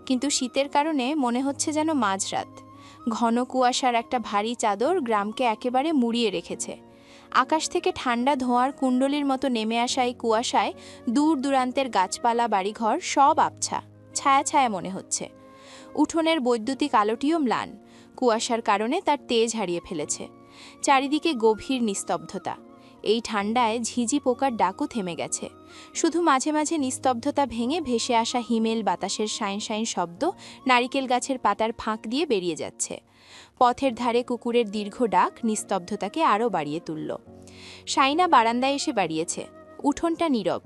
কিন্তু শীতের কারণে মনে হচ্ছে যেন মাঝরাত। ঘন কুয়াশার একটা ভারী চাদর গ্রামকে একেবারে মুড়িয়ে রেখেছে। আকাশ থেকে ঠান্ডা ধোঁয়ার কুণ্ডলীর মতো নেমে আসা এই কুয়াশায় দূর দূরান্তের গাছপালা, বাড়িঘর সব আবছা, ছায়া ছায়া মনে হচ্ছে। উঠোনের বৈদ্যুতিক আলোটিও ম্লান, কুয়াশার কারণে তার তেজ হারিয়ে ফেলেছে। চারিদিকে গভীর নিস্তব্ধতা। এই ঠান্ডায় ঝিঝি পোকার ডাকও থেমে গেছে। শুধু মাঝে মাঝে নিস্তব্ধতা ভেঙে ভেসে আসা হিমেল বাতাসের শাইন শাইন শব্দ নারিকেল গাছের পাতার ফাঁক দিয়ে বেরিয়ে যাচ্ছে। পথের ধারে কুকুরের দীর্ঘ ডাক নিস্তব্ধতাকে আরও বাড়িয়ে তুলল। শাইনা বারান্দায় এসে বাড়িয়েছে। উঠোনটা নীরব।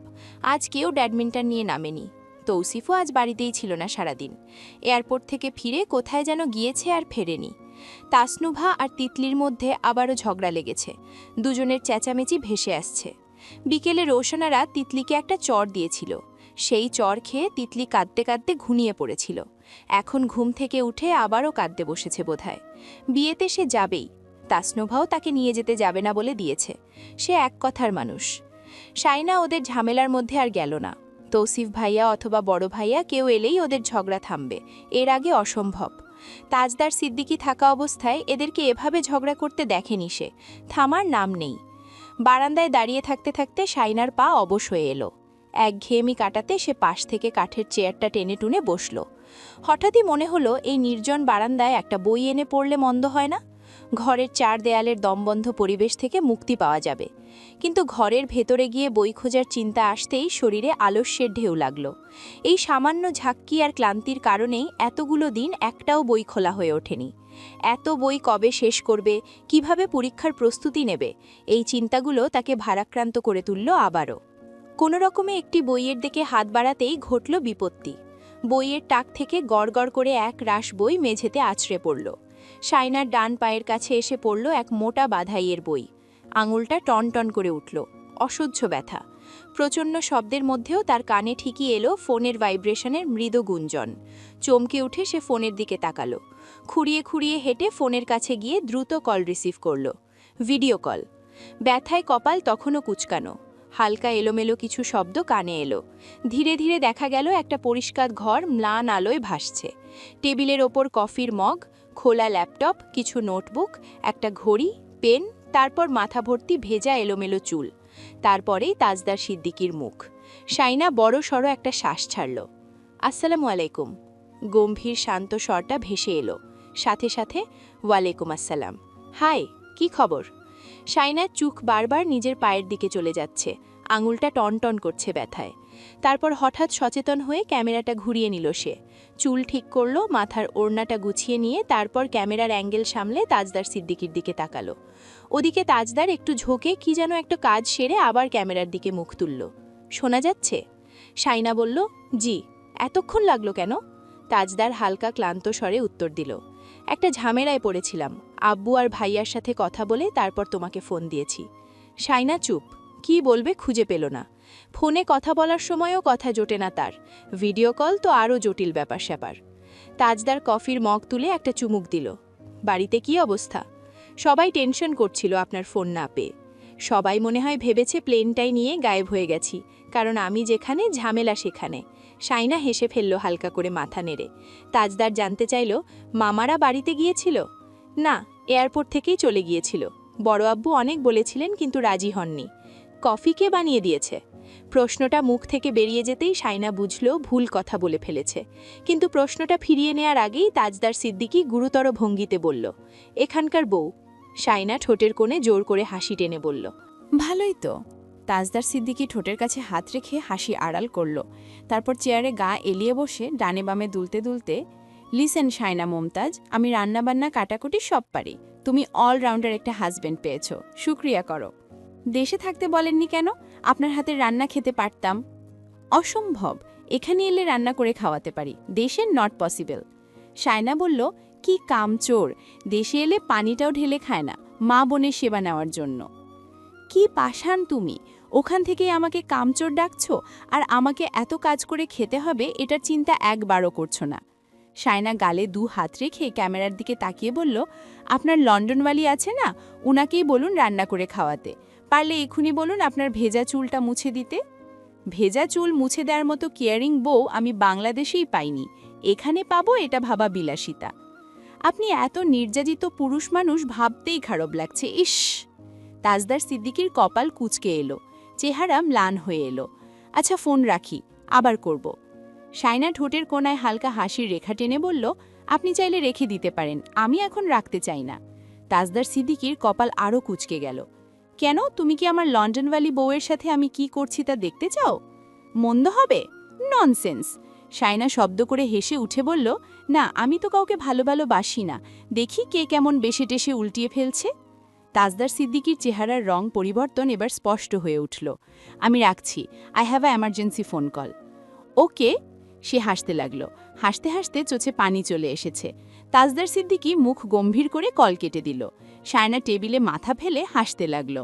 আজ কেউ ব্যাডমিন্টন নিয়ে নামেনি। তৌসিফও আজ বাড়িতেই ছিল না সারাদিন। এয়ারপোর্ট থেকে ফিরে কোথায় যেন গিয়েছে আর ফেরেনি। তাসনুভা আর তিতলির মধ্যে আবারও ঝগড়া লেগেছে। দুজনের চেঁচামেচি ভেসে আসছে। বিকেলে রোশনারা তিতলিকে একটা চর দিয়েছিল। সেই চর খেয়ে তিতলি কাঁদতে কাঁদতে ঘুমিয়ে পড়েছিল। এখন ঘুম থেকে উঠে আবারও কাঁদতে বসেছে বোধহয়। বিয়েতে সে যাবেই। তাসনুভাও তাকে নিয়ে যেতে যাবে না বলে দিয়েছে। সে এক কথার মানুষ। শাইনা ওদের ঝামেলার মধ্যে আর গেল না। তৌসিফ ভাইয়া অথবা বড় ভাইয়া কেউ এলেই ওদের ঝগড়া থামবে, এর আগে অসম্ভব। তাজদার সিদ্দিকী থাকা অবস্থায় এদেরকে এভাবে ঝগড়া করতে দেখেনি সে। থামার নাম নেই। বারান্দায় দাঁড়িয়ে থাকতে থাকতে শাইনার পা অবশ হয়ে এলো। একঘেয়েমি কাটাতে সে পাশ থেকে কাঠের চেয়ারটা টেনে টুনে বসল। হঠাৎই মনে হলো এই নির্জন বারান্দায় একটা বই এনে পড়লে মন্দ হয় না। ঘরের চার দেয়ালের দমবন্ধ পরিবেশ থেকে মুক্তি পাওয়া যাবে। কিন্তু ঘরের ভেতরে গিয়ে বই খোঁজার চিন্তা আসতেই শরীরে আলস্যের ঢেউ লাগল। এই সামান্য ঝাক্কি আর ক্লান্তির কারণেই এতগুলো দিন একটাও বই খোলা হয়ে ওঠেনি। এত বই কবে শেষ করবে, কিভাবে পরীক্ষার প্রস্তুতি নেবে, এই চিন্তাগুলো তাকে ভারাক্রান্ত করে তুলল আবারও। কোনো রকমে একটি বইয়ের দিকে হাত বাড়াতেই ঘটল বিপত্তি। বইয়ের টাক থেকে গড়গড় করে এক রাশ বই মেঝেতে আছড়ে পড়ল। শাইনার ডান পায়ের কাছে এসে পড়ল এক মোটা বাধাইয়ের বই। আঙুলটা টনটন করে উঠল। অসহ্য ব্যথা। প্রচণ্ড শব্দের মধ্যেও তার কানে ঠিকই এলো ফোনের ভাইব্রেশনের মৃদু গুঞ্জন। চমকে উঠে সে ফোনের দিকে তাকালো। খুঁড়িয়ে খুঁড়িয়ে হেঁটে ফোনের কাছে গিয়ে দ্রুত কল রিসিভ করল। Video call. ব্যথায় কপাল তখনও কুচকানো। হালকা এলোমেলো কিছু শব্দ কানে এলো। ধীরে ধীরে দেখা গেল একটা পরিষ্কার ঘর ম্লান আলোয় ভাসছে। টেবিলের ওপর কফির মগ, খোলা ল্যাপটপ, কিছু নোটবুক, একটা ঘড়ি, পেন, তারপর মাথা ভর্তি ভেজা এলোমেলো চুল। তারপরেই তাজদার সিদ্দিকীর মুখ। শাইনা বড় সড়ো একটা শ্বাস ছাড়ল। আসসালামু আলাইকুম। গম্ভীর শান্ত স্বরটা ভেসে এলো। সাথে সাথে ওয়ালাইকুম আসসালাম। হাই, কি খবর? শাইনার চোখ বারবার নিজের পায়ের দিকে চলে যাচ্ছে। আঙুলটা টনটন করছে ব্যথায়। তারপর হঠাৎ সচেতন হয়ে ক্যামেরাটা ঘুরিয়ে নিল সে। চুল ঠিক করলো, মাথার ওড়নাটা গুছিয়ে নিয়ে তারপর ক্যামেরার অ্যাঙ্গেল সামলে তাজদার সিদ্দিকীর দিকে তাকালো। ওদিকে তাজদার একটু ঝোঁকে কি যেন একটা কাজ সেরে আবার ক্যামেরার দিকে মুখ তুলল। শোনা যাচ্ছে? শাইনা বলল, জি। এতক্ষণ লাগলো কেন? তাজদার হালকা ক্লান্ত স্বরে উত্তর দিল, একটা ঝামেলায় পড়েছিলাম। আব্বু আর ভাইয়ার সাথে কথা বলে তারপর তোমাকে ফোন দিয়েছি। শাইনা চুপ। কি বলবে খুঁজে পেল না। ফোনে কথা বলার সময়ও কথা জোটে না তার। ভিডিও কল তো আরও জটিল ব্যাপার স্যাপার। তাজদার কফির মগ তুলে একটা চুমুক দিল। বাড়িতে কি অবস্থা? সবাই টেনশন করছিল আপনার ফোন না পেয়ে। সবাই মনে হয় ভেবেছে প্লেনটাই নিয়ে গায়েব হয়ে গেছি, কারণ আমি যেখানে ঝামেলা সেখানে। শাইনা হেসে ফেলল হালকা করে মাথা নেড়ে। তাজদার জানতে চাইল, মামারা বাড়িতে গিয়েছিল? না, এয়ারপোর্ট থেকেই চলে গিয়েছিল। বড় আব্বু অনেক বলেছিলেন কিন্তু রাজি হননি। কফি কে বানিয়ে দিয়েছে? প্রশ্নটা মুখ থেকে বেরিয়ে যেতেই শাইনা বুঝল ভুল কথা বলে ফেলেছে। কিন্তু প্রশ্নটা ফিরিয়ে নেয়ার আগেই তাজদার সিদ্দিকী গুরুতর ভঙ্গিতে বলল, এখানকার বউ। শাইনা ঠোঁটের কোণে জোর করে হাসি টেনে বলল, ভালোই তো। তাজদার সিদ্দিকী ঠোঁটের কাছে হাত রেখে হাসি আড়াল করল। তারপর চেয়ারে গা এলিয়ে বসে ডানে বামে দুলতে দুলতে, লিসেন শাইনা মুমতাজ, আমি রান্নাবান্না কাটাকুটি সব পারি। তুমি অলরাউন্ডার একটা হাজবেন্ড পেয়েছ, শুক্রিয়া করো। দেশে থাকতে বলেননি কেন? আপনার হাতের রান্না খেতে পারতাম। অসম্ভব, এখানে এলে রান্না করে খাওয়াতে পারি, দেশে নট পসিবল। শায়না বলল, কি কামচোর, দেশে এলে পানিটাও ঢেলে খায় না মা বোনের সেবা নেওয়ার জন্য। কি পাষাণ তুমি, ওখান থেকেই আমাকে কামচোর ডাকছো, আর আমাকে এত কাজ করে খেতে হবে এটার চিন্তা একবারও করছো না। শায়না গালে 2 হাত রেখে ক্যামেরার দিকে তাকিয়ে বলল, আপনার লন্ডনওয়ালি আছে না, উনাকেই বলুন রান্না করে খাওয়াতে, পারলে এক্ষুনি বলুন আপনার ভেজা চুলটা মুছে দিতে। ভেজা চুল মুছে দেওয়ার মতো কেয়ারিং বউ আমি বাংলাদেশেই পাইনি, এখানে পাবো এটা ভাবা বিলাসিতা। আপনি এত নির্যাতিত পুরুষ মানুষ ভাবতেই খারাপ লাগছে, ইস। তাজদার সিদ্দিকীর কপাল কুঁচকে এলো, চেহারা ম্লান হয়ে এলো। আচ্ছা ফোন রাখি, আবার করব। শায়না ঠোঁটের কোণায় হালকা হাসির রেখা টেনে বলল, আপনি চাইলে রেখে দিতে পারেন, আমি এখন রাখতে চাই না। তাজদার সিদ্দিকীর কপাল আরও কুঁচকে গেল। কেন, তুমি কি আমার লন্ডনওয়ালি বউয়ের সাথে আমি কি করছি তা দেখতে চাও? মন্দ হবে? ননসেন্স। শায়না শব্দ করে হেসে উঠে বলল, না আমি তো কাউকে ভালো বাসি না, দেখি কে কেমন বেশে টেসে উল্টিয়ে ফেলছে। তাজদার সিদ্দিকীর চেহারার রং পরিবর্তন এবার স্পষ্ট হয়ে উঠল। আমি রাখছি, I have a emergency phone call. Okay. সে হাসতে লাগল, হাসতে হাসতে চোখে পানি চলে এসেছে। তাজদার সিদ্দিকী মুখ গম্ভীর করে কল কেটে দিল। শায়না টেবিলে মাথা ফেলে হাসতে লাগল।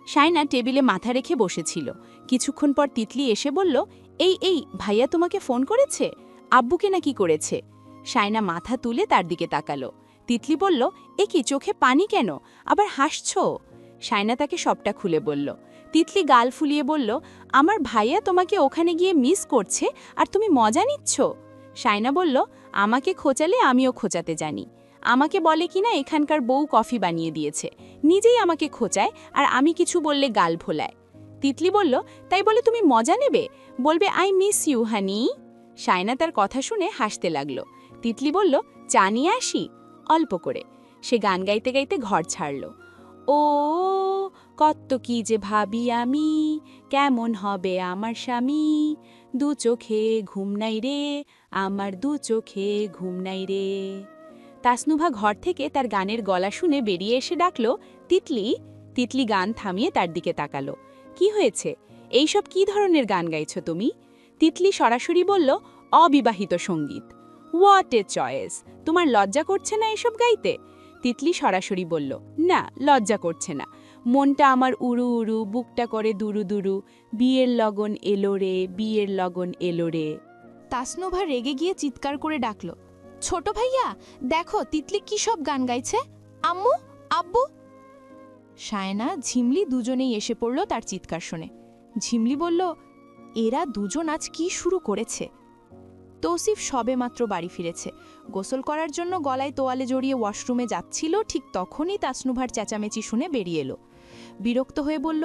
শায়না টেবিলে মাথা রেখে বসেছিল। কিছুক্ষণ পর তিতলি এসে বলল, এই ভাইয়া তোমাকে ফোন করেছে, আব্বুকে নাকি করেছে? শায়না মাথা তুলে তার দিকে তাকালো। তিতলি বলল, এ কি, চোখে পানি কেন, আবার হাসছো? শায়না তাকে সবটা খুলে বলল। তিতলি গাল ফুলিয়ে বলল, আমার ভাইয়া তোমাকে ওখানে গিয়ে মিস করছে আর তুমি মজা নিচ্ছ। শায়না বলল, আমাকে খোঁচালে আমিও খোঁচাতে জানি। আমাকে বলে কিনা এখানকার বউ কফি বানিয়ে দিয়েছে, নিজেই আমাকে খোঁচায় আর আমি কিছু বললে গাল ভোলায়। তিতলি বলল, তাই বলে তুমি মজা নেবে, বলবে I miss you honey. Shayna তার কথা শুনে হাসতে লাগল। তিতলি বলল, চা নিয়ে আসি? অল্প করে। সে গান গাইতে গাইতে ঘর ছাড়ল। ও কত কি যে ভাবি আমি, কেমন হবে আমার স্বামী, 2 চোখে ঘুম নাই রে, আমার 2 চোখে ঘুম নাই রে। তাসনুভা ঘর থেকে তার গানের গলা শুনে বেরিয়ে এসে ডাকল, তিতলি। তিতলি গান থামিয়ে তার দিকে তাকালো। কি হয়েছে, এইসব কি ধরনের গান গাইছো তুমি? তিতলি সরাসরি বলল, অবিবাহিত সঙ্গীত। হোয়াট এ চয়েস, তোমার লজ্জা করছে না এসব গাইতে? তিতলি সরাসরি বলল, না লজ্জা করছে না, মনটা আমার উড়ু উড়ু, বুকটা করে দুরু দুরু, বিয়ের লগন এলো রে, বিয়ের লগন এলো রে। তাসনুভা রেগে গিয়ে চিৎকার করে ডাকল, ছোট ভাইয়া দেখো তিতলি কি সব গান গাইছে, আম্মু, আব্বু। শায়না, ঝিমলি দুজনেই এসে পড়ল তার চিৎকার শুনে। ঝিমলি বলল, এরা দুজন আজ কি শুরু করেছে? তৌসিফ সবেমাত্র বাড়ি ফিরেছে। গোসল করার জন্য গলায় তোয়ালে জড়িয়ে ওয়াশরুমে যাচ্ছিল, ঠিক তখনই তাসনুভার চেঁচামেচি শুনে বেরিয়ে এলো। বিরক্ত হয়ে বলল,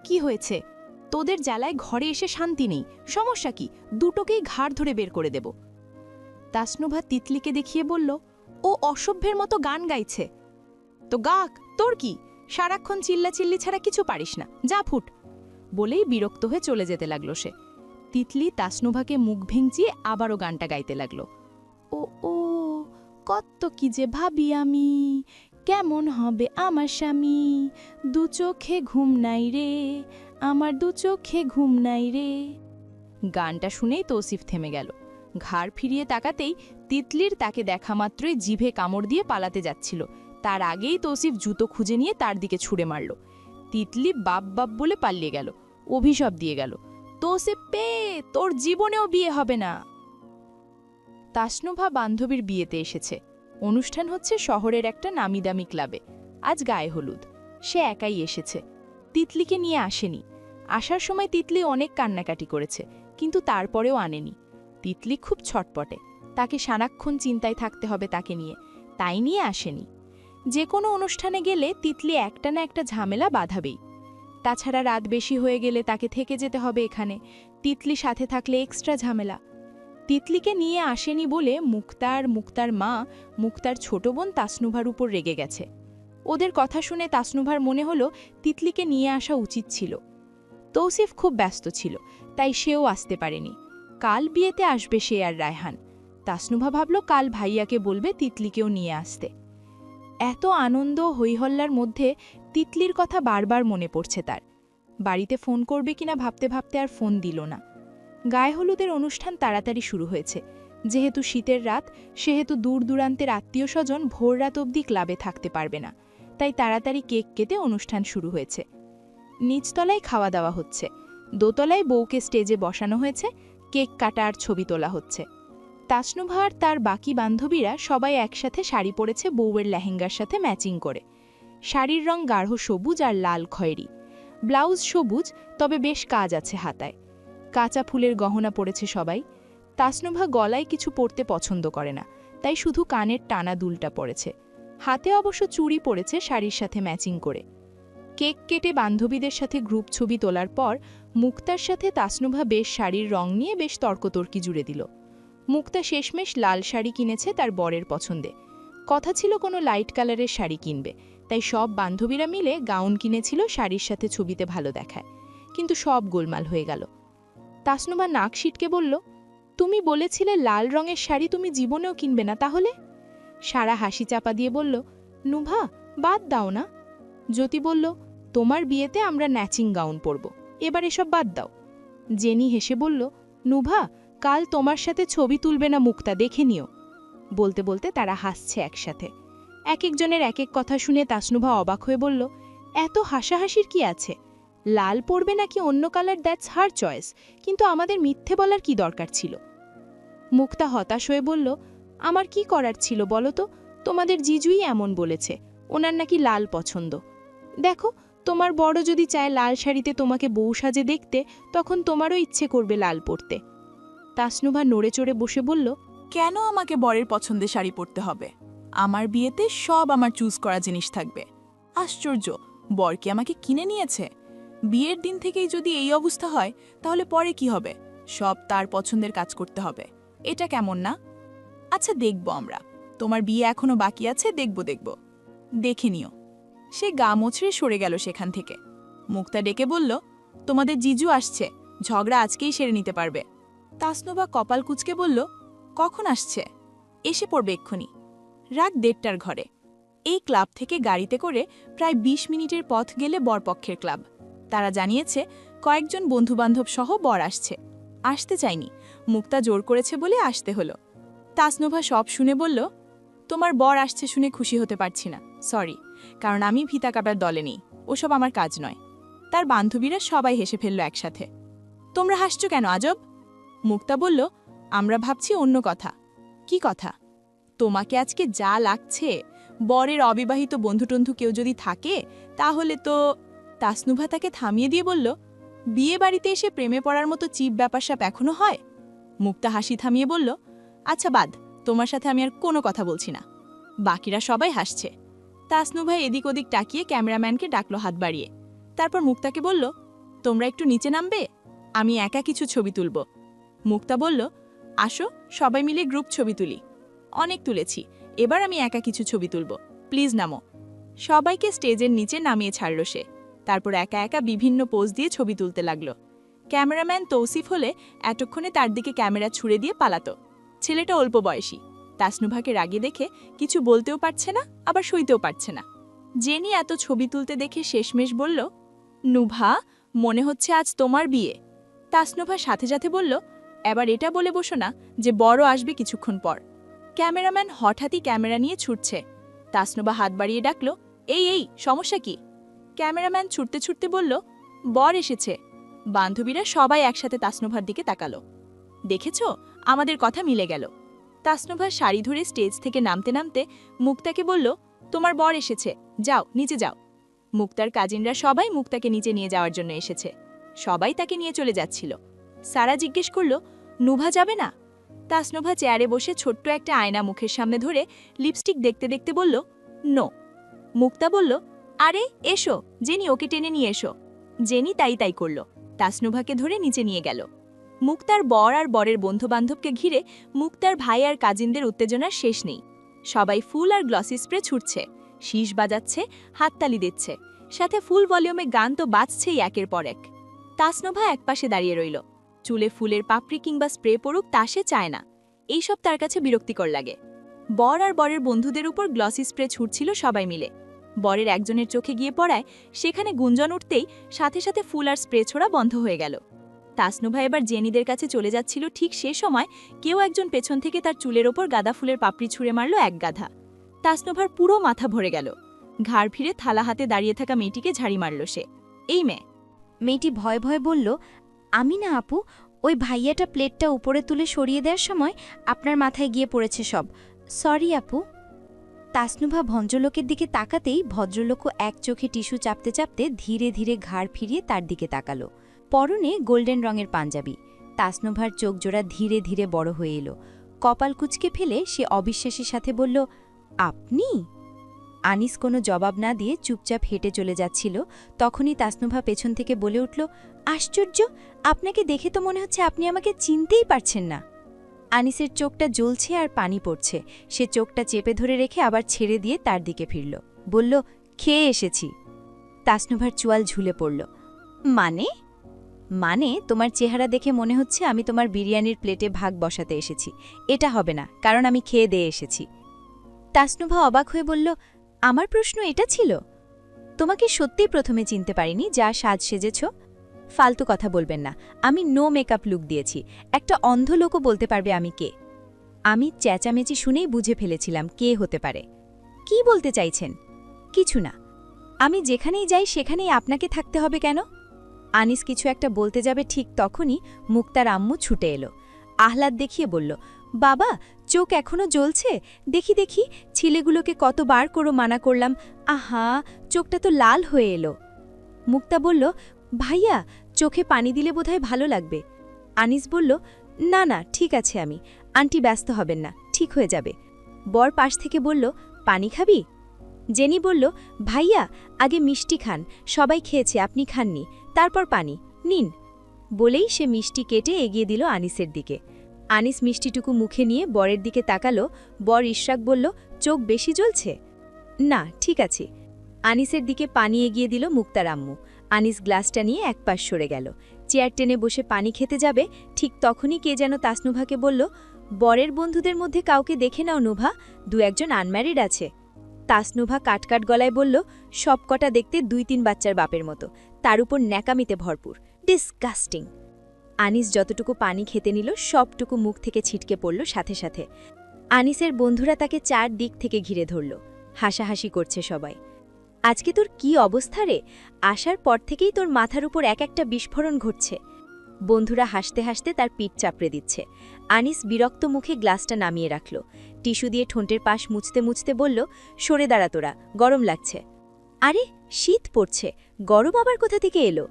কি হয়েছে? তোদের জ্বালায় ঘরে এসে শান্তি নেই, সমস্যা কি? দুটোকেই ঘাড় ধরে বের করে দেব। তাসনুভা তিতলিকে দেখিয়ে বলল, ও অসভ্যের মতো গান গাইছে। তো গাক, তোর কি, সারাক্ষণ চিল্লাচিল্লি ছাড়া কিছু পারিস না, যা ফুট। বলেই বিরক্ত হয়ে চলে যেতে লাগলো সে। তিতলি তাসনুভাকে মুখ ভেঙচিয়ে আবারও গানটা গাইতে লাগলো। ও ও কত কি যে ভাবি আমি, কেমন হবে আমার স্বামী, 2 চোখে ঘুম নাই রে, আমার 2 চোখে ঘুম নাই রে। গানটা শুনেই তৌসিফ থেমে গেল। ঘাড় ফিরিয়ে তাকাতেই তিতলির তাকে দেখা মাত্রই জিভে কামড় দিয়ে পালাতে যাচ্ছিল। তার আগেই তৌসিফ জুতো খুঁজে নিয়ে তার দিকে ছুঁড়ে মারল। তিতলি বাপ বাপ বলে পালিয়ে গেল, অভিশাপ দিয়ে গেল, তৌসিফ পে, তোর জীবনেও বিয়ে হবে না। তাসনুভা বান্ধবীর বিয়েতে এসেছে। অনুষ্ঠান হচ্ছে শহরের একটা নামিদামি ক্লাবে। আজ গায়ে হলুদ। সে একাই এসেছে, তিতলিকে নিয়ে আসেনি। আসার সময় তিতলি অনেক কান্নাকাটি করেছে, কিন্তু তারপরেও আনেনি। তিতলি খুব ছটপটে, তাকে সারাক্ষণ চিন্তায় থাকতে হবে তাকে নিয়ে, তাই নিয়ে আসেনি। যে কোনো অনুষ্ঠানে গেলে তিতলি একটা না একটা ঝামেলা বাঁধাবেই। তাছাড়া রাত বেশি হয়ে গেলে তাকে থেকে যেতে হবে এখানে, তিতলি সাথে থাকলে এক্সট্রা ঝামেলা। তিতলিকে নিয়ে আসেনি বলে মুক্তার মা, মুক্তার ছোট বোন তাসনুভার উপর রেগে গেছে। ওদের কথা শুনে তাসনুভার মনে হলো তিতলিকে নিয়ে আসা উচিত ছিল। তৌসিফ খুব ব্যস্ত ছিল, তাই সেও আসতে পারেনি। কাল বিয়েতে আসবে সে আর রায়হান। তাসনুভা ভাবল কাল ভাইয়াকে বলবে তিতলিকেও নিয়ে আসতে। এত আনন্দ হইহল্লার মধ্যে তিতলির কথা বারবার মনে পড়ছে তার। বাড়িতে ফোন করবে কিনা ভাবতে ভাবতে আর ফোন দিল না। গায়ে হলুদের অনুষ্ঠান তাড়াতাড়ি শুরু হয়েছে। যেহেতু শীতের রাত, সেহেতু দূর দূরান্তের আত্মীয় স্বজন ভোর রাত অবধি ক্লাবে থাকতে পারবে না, তাই তাড়াতাড়ি কেক কেটে অনুষ্ঠান শুরু হয়েছে। নিচতলায় খাওয়া দাওয়া হচ্ছে, দোতলায় বউকে স্টেজে বসানো হয়েছে, কেক কাটা আর ছবি তোলা হচ্ছে। তাসনুভা আর তার বাকি বান্ধবীরা সবাই একসাথে শাড়ি পরেছে বউয়ের লেহেঙ্গার সাথে ম্যাচিং করে। শাড়ির রং গাঢ় সবুজ আর লাল খয়েরি, ব্লাউজ সবুজ, তবে বেশ কাজ আছে হাতায়। কাঁচা ফুলের গহনা পরেছে সবাই। তাসনুভা গলায় কিছু পরতে পছন্দ করে না, তাই শুধু কানের টানা দুলটা পরেছে। হাতে অবশ্য চুড়ি পরেছে শাড়ির সাথে ম্যাচিং করে। কেক কেটে বান্ধবীদের সাথে গ্রুপ ছবি তোলার পর মুক্তার সাথে তাসনুভা বেশ শাড়ির রং নিয়ে বেশ তর্কতর্কি জুড়ে দিল। মুক্তা শেষমেশ লাল শাড়ি কিনেছে তার বরের পছন্দে। কথা ছিল কোনো লাইট কালারের শাড়ি কিনবে, তাই সব বান্ধবীরা মিলে গাউন কিনেছিল শাড়ির সাথে ছবিতে ভালো দেখায়। কিন্তু সব গোলমাল হয়ে গেল। তাসনুভা নাক সিটকে বলল, তুমি বলেছিলে লাল রঙের শাড়ি তুমি জীবনেও কিনবে না, তাহলে? সারা হাসি চাপা দিয়ে বলল, নুভা, বাদ দাও না। জ্যোতি বলল, তোমার বিয়েতে আমরা ম্যাচিং গাউন পরব, এবার এসব বাদ দাও। জেনি হেসে বলল, নুভা, কাল তোমার সাথে ছবি তুলবে না মুক্তা, দেখে নিও। বলতে বলতে তারা হাসছে একসাথে। এক একজনের এক এক কথা শুনে তাসনুভা অবাক হয়ে বলল, এত হাসাহাসির কি আছে? লাল পরবে নাকি অন্য কালার, দ্যাটস হার চয়েস, কিন্তু আমাদের মিথ্যে বলার কি দরকার ছিল? মুক্তা হতাশ হয়ে বলল, আমার কি করার ছিল বলো তো? তোমাদের জিজুই এমন বলেছে, ওনার নাকি লাল পছন্দ। দেখো, তোমার বড় যদি চায় লাল শাড়িতে তোমাকে বউ সাজে দেখতে, তখন তোমারও ইচ্ছে করবে লাল পরতে। তাসনুভা নড়ে চড়ে বসে বলল, কেন আমাকে বরের পছন্দের শাড়ি পরতে হবে? আমার বিয়েতে সব আমার চুজ করা জিনিস থাকবে। আশ্চর্য, বর কি আমাকে কিনে নিয়েছে? বিয়ের দিন থেকেই যদি এই অবস্থা হয়, তাহলে পরে কি হবে? সব তার পছন্দের কাজ করতে হবে। এটা কেমন না? আচ্ছা, দেখব আমরা। তোমার বিয়ে এখনো বাকি আছে, দেখব। দেখে নিও। সে গা মোছড়ে সরে গেল সেখান থেকে। মুক্তা ডেকে বলল, তোমাদের জিজু আসছে, ঝগড়া আজকেই সেরে নিতে পারবে। তাসনুভা কপাল কুঁচকে বলল, কখন আসছে? এসে পড়বে এক্ষুনি। রাত 1:30টার ঘরে। এই ক্লাব থেকে গাড়িতে করে প্রায় 20 মিনিটের পথ গেলে বরপক্ষের ক্লাব। তারা জানিয়েছে কয়েকজন বন্ধুবান্ধব সহ বর আসছে। আসতে চাইনি, মুক্তা জোর করেছে বলে আসতে হলো। তাসনুভা সব শুনে বলল, তোমার বর আসছে শুনে খুশি হতে পারছি না, সরি, কারণ আমি ভিতা কাটার দলে নেই, ওসব আমার কাজ নয়। তার বান্ধবীরা সবাই হেসে ফেলল একসাথে। তোমরা হাসছো কেন আজব? মুক্তা বলল, আমরা ভাবছি অন্য কথা। কি কথা? তোমাকে আজকে যা লাগছে, বরের অবিবাহিত বন্ধুটন্ধু কেউ যদি থাকে তাহলে তো। তাসনুভা তাকে থামিয়ে দিয়ে বলল, বিয়ে বাড়িতে এসে প্রেমে পড়ার মতো চিপ ব্যাপারস্যাপ এখনো হয়? মুক্তা হাসি থামিয়ে বলল, আচ্ছা বাদ, তোমার সাথে আমি আর কোনো কথা বলছি না। বাকিরা সবাই হাসছে। তাসনুভা এদিক ওদিক তাকিয়ে ক্যামেরাম্যানকে ডাকলো হাত বাড়িয়ে। তারপর মুক্তাকে বলল, তোমরা একটু নিচে নামবে, আমি একা কিছু ছবি তুলব। মুক্তা বলল, আসো সবাই মিলে গ্রুপ ছবি তুলি। অনেক তুলেছি, এবার আমি একা কিছু ছবি তুলব, প্লিজ নামো। সবাইকে স্টেজের নিচে নামিয়ে ছাড়ল সে। তারপর একা একা বিভিন্ন পোজ দিয়ে ছবি তুলতে লাগলো। ক্যামেরাম্যান তৌসিফ হলে এতক্ষণে তার দিকে ক্যামেরা ছুড়ে দিয়ে পালাতো। ছেলেটা অল্প বয়সী, তাসনুভাকে রাগে দেখে কিছু বলতেও পারছে না, আবার সইতেও পারছে না। জেনি এত ছবি তুলতে দেখে শেষমেশ বলল, নুভা, মনে হচ্ছে আজ তোমার বিয়ে। তাসনুভা সাথে সাথে বলল, এবার এটা বলে বসো না যে বড় আসবে কিছুক্ষণ পর। ক্যামেরাম্যান হঠাৎই ক্যামেরা নিয়ে ছুটছে। তাসনুভা হাত বাড়িয়ে ডাকল, এই সমস্যা কি? ক্যামেরাম্যান ছুটতে ছুটতে বলল, বর এসেছে। বান্ধবীরা সবাই একসাথে তাসনুভার দিকে তাকালো। দেখেছ, আমাদের কথা মিলে গেল। তাসনুভা শাড়ি ধরে স্টেজ থেকে নামতে নামতে মুক্তাকে বলল, তোমার বর এসেছে, যাও নিচে যাও। মুক্তার কাজিনরা সবাই মুক্তাকে নিচে নিয়ে যাওয়ার জন্য এসেছে। সবাই তাকে নিয়ে চলে যাচ্ছিল। সারা জিজ্ঞেস করল, নুভা যাবে না? তাসনুভা চেয়ারে বসে ছোট্ট একটা আয়না মুখের সামনে ধরে লিপস্টিক দেখতে দেখতে বলল, নো। মুক্তা বলল, আরে এসো জেনি, ওকে টেনে নিয়ে এসো। জেনি তাই করল, তাসনুভাকে ধরে নিচে নিয়ে গেল। মুক্তার বর আর বরের বন্ধুবান্ধবকে ঘিরে মুক্তার ভাই আর কাজিনদের উত্তেজনার শেষ নেই। সবাই ফুল আর গ্লসি স্প্রে ছুটছে, শীষ বাজাচ্ছে, হাততালি দিচ্ছে, সাথে ফুল ভলিউমে গান তো বাজছেই একের পর এক। তাসনুভা একপাশে দাঁড়িয়ে রইল। চুলে ফুলের পাপড়ি কিংবা স্প্রে পড়ুক তা সে চায় না, এইসব তার কাছে বিরক্তিকর লাগে। বর আর বরের বন্ধুদের উপর গ্লসি স্প্রে ছুটছিল সবাই মিলে। বরের একজনের চোখে গিয়ে পড়ায় সেখানে গুঞ্জন উঠতেই সাথে সাথে ফুল আর স্প্রে ছোড়া বন্ধ হয়ে গেল। তাসনুভা এবার জেনিদের কাছে চলে যাচ্ছিল, ঠিক সে সময় কেউ একজন পেছন থেকে তার চুলের ওপর গাঁদা ফুলের পাপড়ি ছুঁড়ে মারল এক গাধা। তাসনুভার পুরো মাথা ভরে গেল। ঘাড় ফিরে থালা হাতে দাঁড়িয়ে থাকা মেয়েটিকে ঝাড়ি মারল সে। এই মেয়ে। মেয়েটি ভয় ভয় বলল, আমি না আপু, ওই ভাইয়াটা প্লেটটা উপরে তুলে সরিয়ে দেওয়ার সময় আপনার মাথায় গিয়ে পড়েছে সব। সরি আপু। তাসনুভা ভদ্রলোকের দিকে তাকাতেই ভদ্রলোকও এক চোখে টিস্যু চাপতে চাপতে ধীরে ধীরে ঘাড় ফিরিয়ে তার দিকে তাকালো। পরনে গোল্ডেন রঙের পাঞ্জাবি। তাসনুভার চোখ জোড়া ধীরে ধীরে বড় হয়ে এলো। কপাল কুঁচকে ফেলে সে অবিশ্বাসের সাথে বলল, আপনি? আনিস কোনো জবাব না দিয়ে চুপচাপ হেঁটে চলে যাচ্ছিল। তখনই তাসনুভা পেছন থেকে বলে উঠল, আশ্চর্য, আপনাকে দেখে তো মনে হচ্ছে আপনি আমাকে চিনতেই পারছেন না। আনিসের চোখটা জ্বলছে আর পানি পড়ছে। সে চোখটা চেপে ধরে রেখে আবার ছেড়ে দিয়ে তার দিকে ফিরল। বলল, খেয়ে এসেছি। তাসনুভার চোয়াল ঝুলে পড়ল। মানে? মানে তোমার চেহারা দেখে মনে হচ্ছে আমি তোমার বিরিয়ানির প্লেটে ভাগ বসাতে এসেছি। এটা হবে না, কারণ আমি খেয়ে দিয়ে এসেছি। তাসনুভা অবাক হয়ে বলল, আমার প্রশ্ন এটা ছিল? তোমাকে সত্যিই প্রথমে চিনতে পারিনি, যা সাজ সেজেছ। ফালতু কথা বলবেন না, আমি নো মেকআপ লুক দিয়েছি। একটা অন্ধ লোকও বলতে পারবে আমি কে। আমি চেঁচামেচি শুনেই বুঝে ফেলেছিলাম কে হতে পারে। কি বলতে চাইছেন? কিছু না। আমি যেখানেই যাই সেখানেই আপনাকে থাকতে হবে কেন? আনিস কিছু একটা বলতে যাবে, ঠিক তখনই মুক্তার আম্মু ছুটে এলো। আহ্লাদ দেখিয়ে বলল, বাবা, চোখ এখনো জ্বলছে? দেখি দেখি, ছেলেগুলোকে কতবার করে মানা করলাম। আহা, চোখটা তো লাল হয়ে এলো। মুক্তা বলল, ভাইয়া, চোখে পানি দিলে বোধহয় ভালো লাগবে। আনিস বলল, না না, ঠিক আছে আমি। আন্টি ব্যস্ত হবেন না, ঠিক হয়ে যাবে। বর পাশ থেকে বলল, পানি খাবি? জেনি বলল, ভাইয়া, আগে মিষ্টি খান, সবাই খেয়েছে, আপনি খাননি, তারপর পানি নিন। বলেই সে মিষ্টি কেটে এগিয়ে দিল আনিসের দিকে। আনিস মিষ্টিটুকু মুখে নিয়ে বরের দিকে তাকালো। বর ইশরাক বলল, চোখ বেশি জ্বলছে? না, ঠিক আছে। আনিসের দিকে পানি এগিয়ে দিল মুক্তার আম্মু। আনিস গ্লাসটা নিয়ে একপাশ সরে গেল। চেয়ার টেনে বসে পানি খেতে যাবে, ঠিক তখনই কে যেন তাসনুভাকে বলল, বরের বন্ধুদের মধ্যে কাউকে দেখে নাও নুভা, দু একজন আনম্যারিড আছে। তাসনুভা কাটকাট গলায় বলল, সবকটা দেখতে 2-3 বাচ্চার বাপের মতো, তার উপর ন্যাকামিতে ভরপুর। ডিসগাস্টিং। আনিস যতটুকু পানি খেতে নিল সবটুকু মুখ থেকে ছিটকে পড়ল সাথে সাথে। আনিসের বন্ধুরা তাকে 4 দিক থেকে ঘিরে ধরল। হাসাহাসি করছে সবাই। আজকে তোর কি অবস্থা রে? আসার পর থেকেই তোর মাথার উপর এক একটা বিস্ফোরণ ঘটছে। বন্ধুরা হাসতে হাসতে তার পিঠ চাপড়ে দিচ্ছে। আনিস বিরক্ত মুখে গ্লাসটা নামিয়ে রাখল। টিস্যু দিয়ে ঠোঁটের পাশ মুছতে মুছতে বলল, সরে দাঁড়া তোরা, গরম লাগছে। আরে, শীত পড়ছে, গরম আবার কোথা থেকে এলো?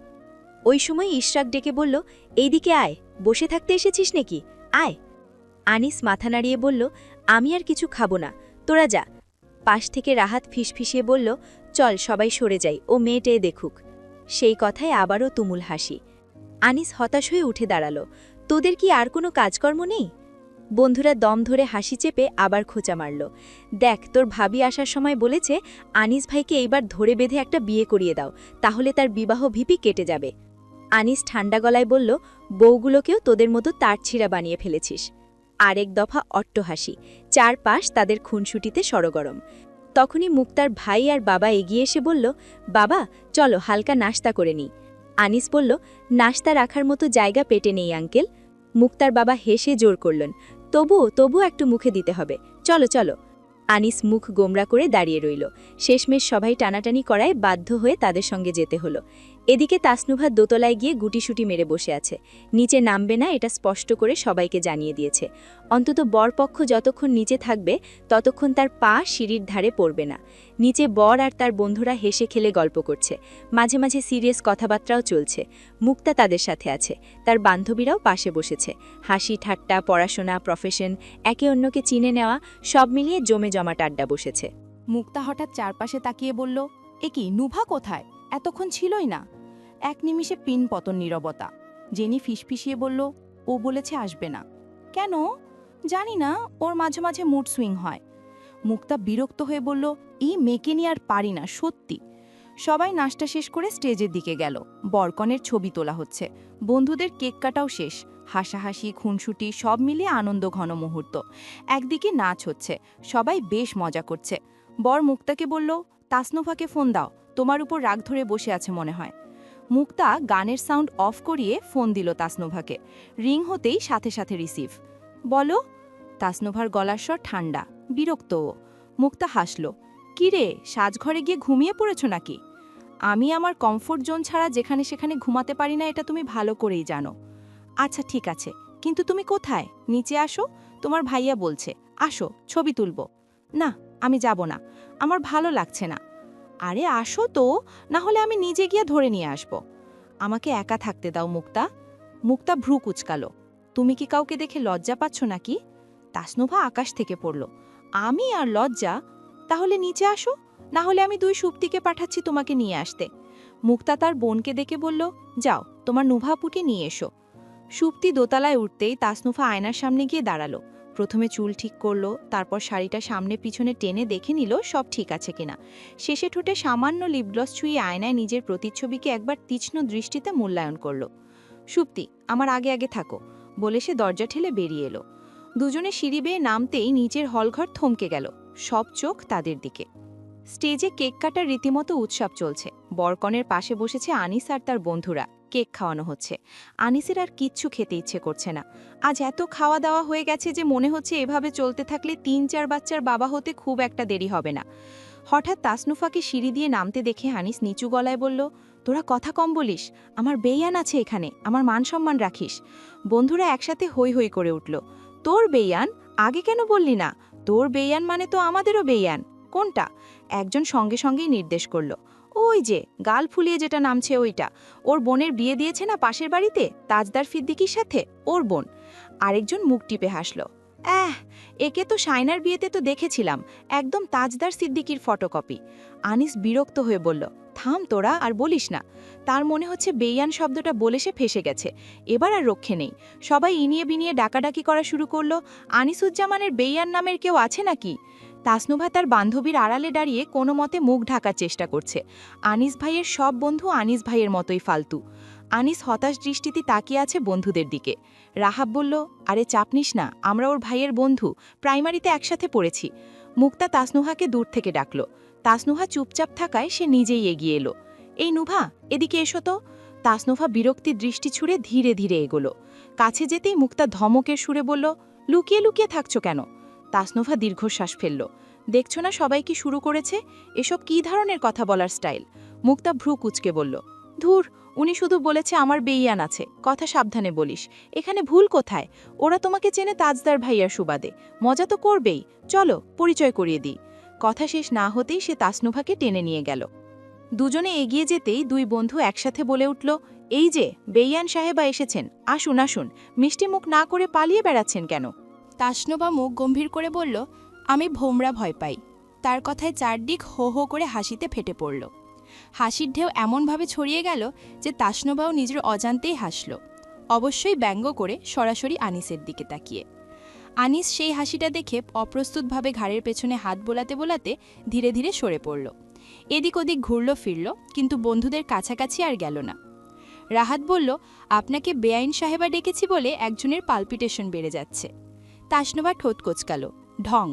ওই সময় ইশরাক ডেকে বলল, এইদিকে আয়, বসে থাকতে এসেছিস নাকি? আয়। আনিস মাথা নাড়িয়ে বলল, আমি আর কিছু খাবো না, তোরা যা। পাশ থেকে রাহাত ফিসফিসিয়ে বলল, চল সবাই সরে যাই, ও মেয়েটে দেখুক। সেই কথায় আবারও তুমুল হাসি। আনিস হতাশ হয়ে উঠে দাঁড়াল। তোদের কি আর কোনো কাজকর্ম নেই? বন্ধুরা দম ধরে হাসি চেপে আবার খোঁচা মারল। দেখ, তোর ভাবি আসার সময় বলেছে আনিস ভাইকে এইবার ধরে বেঁধে একটা বিয়ে করিয়ে দাও, তাহলে তার বিবাহ ভিপি কেটে যাবে। আনিস ঠান্ডা গলায় বলল, বউগুলোকেও তোদের মতো তারছিঁড়া বানিয়ে ফেলেছিস। আরেক দফা অট্টহাসি। চারপাশ তাদের খুনসুটিতে সরগরম। তখনই মুক্তার ভাই আর বাবা এগিয়ে এসে বলল, বাবা, চলো হালকা নাশতা করে নিই। আনিস বলল, নাশতা রাখার মতো জায়গা পেটে নেই আঙ্কেল। মুক্তার বাবা হেসে জোর করলেন, তবুও একটু মুখে দিতে হবে, চলো চলো। আনিস মুখ গোমরা করে দাঁড়িয়ে রইল। শেষমেশ সবাই টানাটানি করায় বাধ্য হয়ে তাদের সঙ্গে যেতে হলো। এদিকে তাসনুভা দোতলায় গিয়ে গুটিসুটি মেরে বসে আছে। নিচে নামবে না, এটা স্পষ্ট করে সবাইকে জানিয়ে দিয়েছে। অন্তত বরপক্ষ যতক্ষণ নিচে থাকবে ততক্ষণ তার পা সিঁড়ির ধারে পড়বে না। নিচে বর আর তার বন্ধুরা হেসে খেলে গল্প করছে, মাঝে মাঝে সিরিয়াস কথাবার্তাও চলছে। মুক্তা তাদের সাথে আছে, তার বান্ধবীরাও পাশে বসেছে। হাসি ঠাট্টা, পড়াশোনা, প্রফেশন, একে অন্যকে চিনে নেওয়া, সব মিলিয়ে জমে জমাট আড্ডা বসেছে। মুক্তা হঠাৎ চারপাশে তাকিয়ে বলল, এ কি, নুভা কোথায়? এতক্ষণ ছিলই না। এক নিমিষে পিন পতন নীরবতা। জেনি ফিসফিসিয়ে বলল, ও বলেছে আসবে না। কেন জানি না, ওর মাঝে মাঝে মুড সুইং হয়। মুক্তা বিরক্ত হয়ে বলল, এই মেয়েকে নিয়ে আর পারি না সত্যি। সবাই নাশতা শেষ করে স্টেজের দিকে গেল। বরকনের ছবি তোলা হচ্ছে, বন্ধুদের কেক কাটাও শেষ। হাসাহাসি, খুনসুটি সব মিলিয়ে আনন্দ ঘন মুহূর্ত। একদিকে নাচ হচ্ছে, সবাই বেশ মজা করছে। বর মুক্তাকে বলল, তাসনুভাকে ফোন দাও, তোমার উপর রাগ ধরে বসে আছে মনে হয়। মুক্তা গানের সাউন্ড অফ করিয়ে ফোন দিল তাসনোভাকে। রিং হতেই সাথে সাথে রিসিভ। বলো। তাসনোভার গলার স্বর ঠান্ডা, বিরক্ত ও। মুক্তা হাসল। কি রে, সাজঘরে গিয়ে ঘুমিয়ে পড়েছ নাকি? আমি আমার কমফোর্ট জোন ছাড়া যেখানে সেখানে ঘুমাতে পারি না, এটা তুমি ভালো করেই জানো। আচ্ছা ঠিক আছে, কিন্তু তুমি কোথায়? নিচে আসো, তোমার ভাইয়া বলছে আসো, ছবি তুলব। না, আমি যাব না, আমার ভালো লাগছে না। আরে আসো তো, না হলে আমি নিজে গিয়ে ধরে নিয়ে আসব। আমাকে একা থাকতে দাও মুক্তা। মুক্তা ভ্রু কুচকালো। তুমি কি কাউকে দেখে লজ্জা পাচ্ছ নাকি? তাসনোভা আকাশ থেকে পড়ল। আমি আর লজ্জা? তাহলে নিচে আসো, না হলে আমি 2 সুপ্তিকে পাঠাচ্ছি তোমাকে নিয়ে আসতে। মুক্তা তার বোনকে দেখে বলল, যাও তোমার নুভাপুকে নিয়ে এসো। সুপ্তি দোতলায় উঠতেই তাসনুফা আয়নার সামনে গিয়ে দাঁড়ালো। প্রথমে চুল ঠিক করলো, তারপর শাড়িটা সামনে পিছনে টেনে দেখে নিল সব ঠিক আছে কিনা। শেষে ঠোঁটে সামান্য লিপগ্লস ছুঁয়ে আয়নায় নিজের প্রতিচ্ছবিকে একবার তীক্ষ্ণ দৃষ্টিতে মূল্যায়ন করল। সুপ্তি, আমার আগে আগে থাকো, বলে সে দরজা ঠেলে বেরিয়ে এলো। দুজনে সিঁড়ি বেয়ে নামতেই নিচের হলঘর থমকে গেল, সব চোখ তাদের দিকে। স্টেজে কেক কাটার রীতিমতো উৎসব চলছে। বরকনের পাশে বসেছে আনিস আর তার বন্ধুরা। কেক খাওয়ানো হচ্ছে। আনিসের আর কিচ্ছু খেতে ইচ্ছে করছে না। আজ এত খাওয়া দাওয়া হয়ে গেছে যে মনে হচ্ছে এভাবে চলতে থাকলে 3-4 বাচ্চার বাবা হতে খুব একটা দেরি হবে না। হঠাৎ তাসনুফাকে সিঁড়ি দিয়ে নামতে দেখে আনিস নিচু গলায় বলল, তোরা কথা কম বলিস, আমার বেয়ান আছে এখানে, আমার মান সম্মান রাখিস। বন্ধুরা একসাথে হৈ হৈ করে উঠল। তোর বেয়ান? আগে কেন বললি না? তোর বেয়ান মানে তো আমাদেরও বেয়ান। কোনটা? একজন সঙ্গে সঙ্গেই নির্দেশ করল, ওই যে গাল ফুলিয়ে যেটা নামছে ওইটা। ওর বোনের বিয়ে দিয়েছে না পাশের বাড়িতে, তাজদার সিদ্দিকীর সাথে, ওর বোন। আরেকজন মুখ টিপে হাসল, একে তো শাইনার বিয়েতে তো দেখেছিলাম, একদম তাজদার সিদ্দিকীর ফটোকপি। আনিস বিরক্ত হয়ে বলল, থাম তোরা, আর বলিস না। তার মনে হচ্ছে বেয়ান শব্দটা বলে সে ফেসে গেছে, এবার আর রক্ষে নেই। সবাই ইনিয়ে বিনিয়ে ডাকাডাকি করা শুরু করল, আনিসুজ্জামানের বেয়ান নামের কেউ আছে নাকি? তাসনুভা তার বান্ধবীর আড়ালে দাঁড়িয়ে কোনো মতে মুখ ঢাকার চেষ্টা করছে। আনিস ভাইয়ের সব বন্ধু আনিস ভাইয়ের মতোই ফালতু। আনিস হতাশ দৃষ্টিতে তাকিয়ে আছে বন্ধুদের দিকে। রাহাব বলল, আরে চাপ নিস না, আমরা ওর ভাইয়ের বন্ধু, প্রাইমারিতে একসাথে পড়েছি। মুক্তা তাসনুহাকে দূর থেকে ডাকল। তাসনুহা চুপচাপ থাকায় সে নিজেই এগিয়ে এলো। এই নুভা, এদিকে এসো তো। তাসনুভা বিরক্তির দৃষ্টি ছুড়ে ধীরে ধীরে এগোলো। কাছে যেতেই মুক্তা ধমকের সুরে বলল, লুকিয়ে লুকিয়ে থাকছো কেন? তাসনুভা দীর্ঘশ্বাস ফেলল। দেখছো না সবাই কি শুরু করেছে? এসব কী ধরনের কথা বলার স্টাইল? মুক্তা ভ্রু কুচকে বলল, ধুর, উনি শুধু বলেছে আমার বেইয়ান আছে, কথা সাবধানে বলিস। এখানে ভুল কোথায়? ওরা তোমাকে চেনে তাজদার ভাইয়ার সুবাদে, মজা তো করবেই। চলো পরিচয় করিয়ে দিই। কথা শেষ না হতেই সে তাসনুভাকে টেনে নিয়ে গেল। দুজনে এগিয়ে যেতেই 2 বন্ধু একসাথে বলে উঠল, এই যে বেইয়ান সাহেবা এসেছেন, আসুন আসুন, মিষ্টি মুখ না করে পালিয়ে বেড়াচ্ছেন কেন? তাসনোভা মুখ গম্ভীর করে বলল, আমি ভোমরা ভয় পাই। তার কথায় চারদিক হো হো করে হাসিতে ফেটে পড়ল। হাসির ঢেউ এমনভাবে ছড়িয়ে গেল যে তাসনোভাও নিজের অজান্তেই হাসল, অবশ্যই ব্যঙ্গ করে, সরাসরি আনিসের দিকে তাকিয়ে। আনিস সেই হাসিটা দেখে অপ্রস্তুতভাবে ঘাড়ের পেছনে হাত বোলাতে বোলাতে ধীরে ধীরে সরে পড়ল। এদিক ওদিক ঘুরল ফিরল, কিন্তু বন্ধুদের কাছাকাছি আর গেল না। রাহাত বলল, আপনাকে বেআইন সাহেবা ডেকেছি বলে একজনের পালপিটেশন বেড়ে যাচ্ছে। তাসনোভা ঠোঁট কোচকাল, ঢং।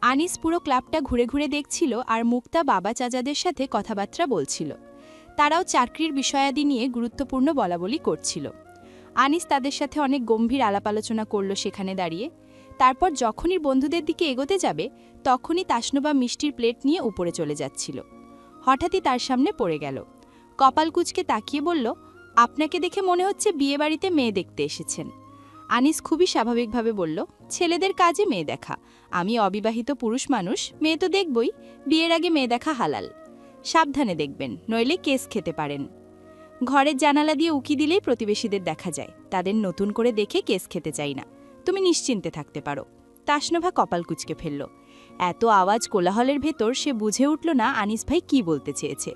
আনিস পুরো ক্লাবটা ঘুরে ঘুরে দেখছিল আর মুক্তা বাবা চাচাদের সাথে কথাবার্তা বলছিল। তারাও চাকরির বিষয়াদি নিয়ে গুরুত্বপূর্ণ বলাবলি করছিল। আনিস তাদের সাথে অনেক গম্ভীর আলাপ আলোচনা করল সেখানে দাঁড়িয়ে। তারপর যখনই বন্ধুদের দিকে এগোতে যাবে, তখনই তাসনোভা মিষ্টির প্লেট নিয়ে উপরে চলে যাচ্ছিল। হঠাৎই তার সামনে পড়ে গেল। কপাল কুঁচকে তাকিয়ে বলল, আপনাকে দেখে মনে হচ্ছে বিয়েবাড়িতে মেয়ে দেখতে এসেছেন। আনিস খুবই স্বাভাবিকভাবে বলল, ছেলেদের কাজে মেয়ে দেখা, আমি অবিবাহিত পুরুষ মানুষ, মেয়ে তো দেখবই, বিয়ের আগে মেয়ে দেখা হালাল। সাবধানে দেখবেন, নইলে কেস খেতে পারেন। ঘরের জানালা দিয়ে উকি দিলেই প্রতিবেশীদের দেখা যায়, তাদের নতুন করে দেখে কেস খেতে চাই না, তুমি নিশ্চিন্তে থাকতে পারো। তাসনোভা কপাল কুঁচকে ফেলল। এত আওয়াজ কোলাহলের ভেতর সে বুঝে উঠল না আনিস ভাই কি বলতে চেয়েছে।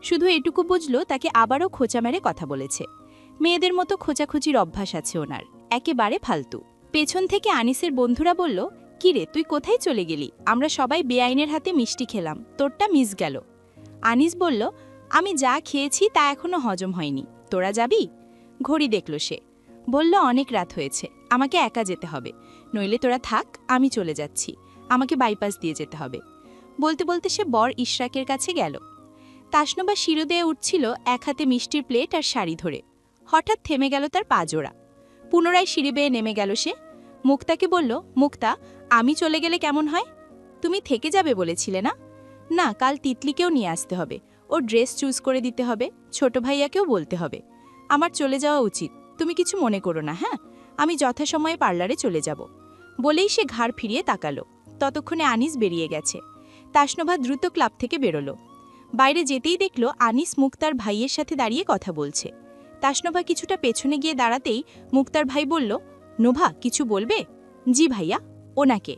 শুধু এটুকু বুঝল তাকে আবারও খোঁচা মেরে কথা বলেছে। মেয়েদের মতো খোঁচাখুচির অভ্যাস আছে ওনার, একেবারে ফালতু। পেছন থেকে আনিসের বন্ধুরা বলল, কিরে তুই কোথায় চলে গেলি? আমরা সবাই বেআইনের হাতে মিষ্টি খেলাম, তোরটা মিস গেল। আনিস বলল, আমি যা খেয়েছি তা এখনো হজম হয়নি, তোরা যাবি? ঘড়ি দেখল সে, বলল, অনেক রাত হয়েছে, আমাকে একা যেতে হবে, নইলে তোরা থাক, আমি চলে যাচ্ছি, আমাকে বাইপাস দিয়ে যেতে হবে। বলতে বলতে সে বর ইশরাকের কাছে গেল। তাসনবা শিরোদেয়ে উঠছিল এক হাতে মিষ্টির প্লেট আর শাড়ি ধরে। হঠাৎ থেমে গেল তার পা জোড়া। পুনরায় সিঁড়ি বেয়ে নেমে গেল সে। মুক্তাকে বলল, মুক্তা, আমি চলে গেলে কেমন হয়? তুমি থেকে যাবে বলেছিলে না? না, কাল তিতলিকেও নিয়ে আসতে হবে, ওর ড্রেস চুজ করে দিতে হবে, ছোট ভাইয়াকেও বলতে হবে। আমার চলে যাওয়া উচিত, তুমি কিছু মনে করো না। হ্যাঁ, আমি যথাসময়ে পার্লারে চলে যাব। বলেই সে ঘাড় ফিরিয়ে তাকালো। ততক্ষণে আনিস বেরিয়ে গেছে। তাসনভা দ্রুত ক্লাব থেকে বেরোলো। বাইরে যেতেই দেখল আনিস মুক্তার ভাইয়ের সাথে দাঁড়িয়ে কথা বলছে। তাসনভা কিছুটা পেছনে গিয়ে দাঁড়াতেই মুক্তার ভাই বলল, নোভা, কিছু বলবে? জি ভাইয়া। ওনাকে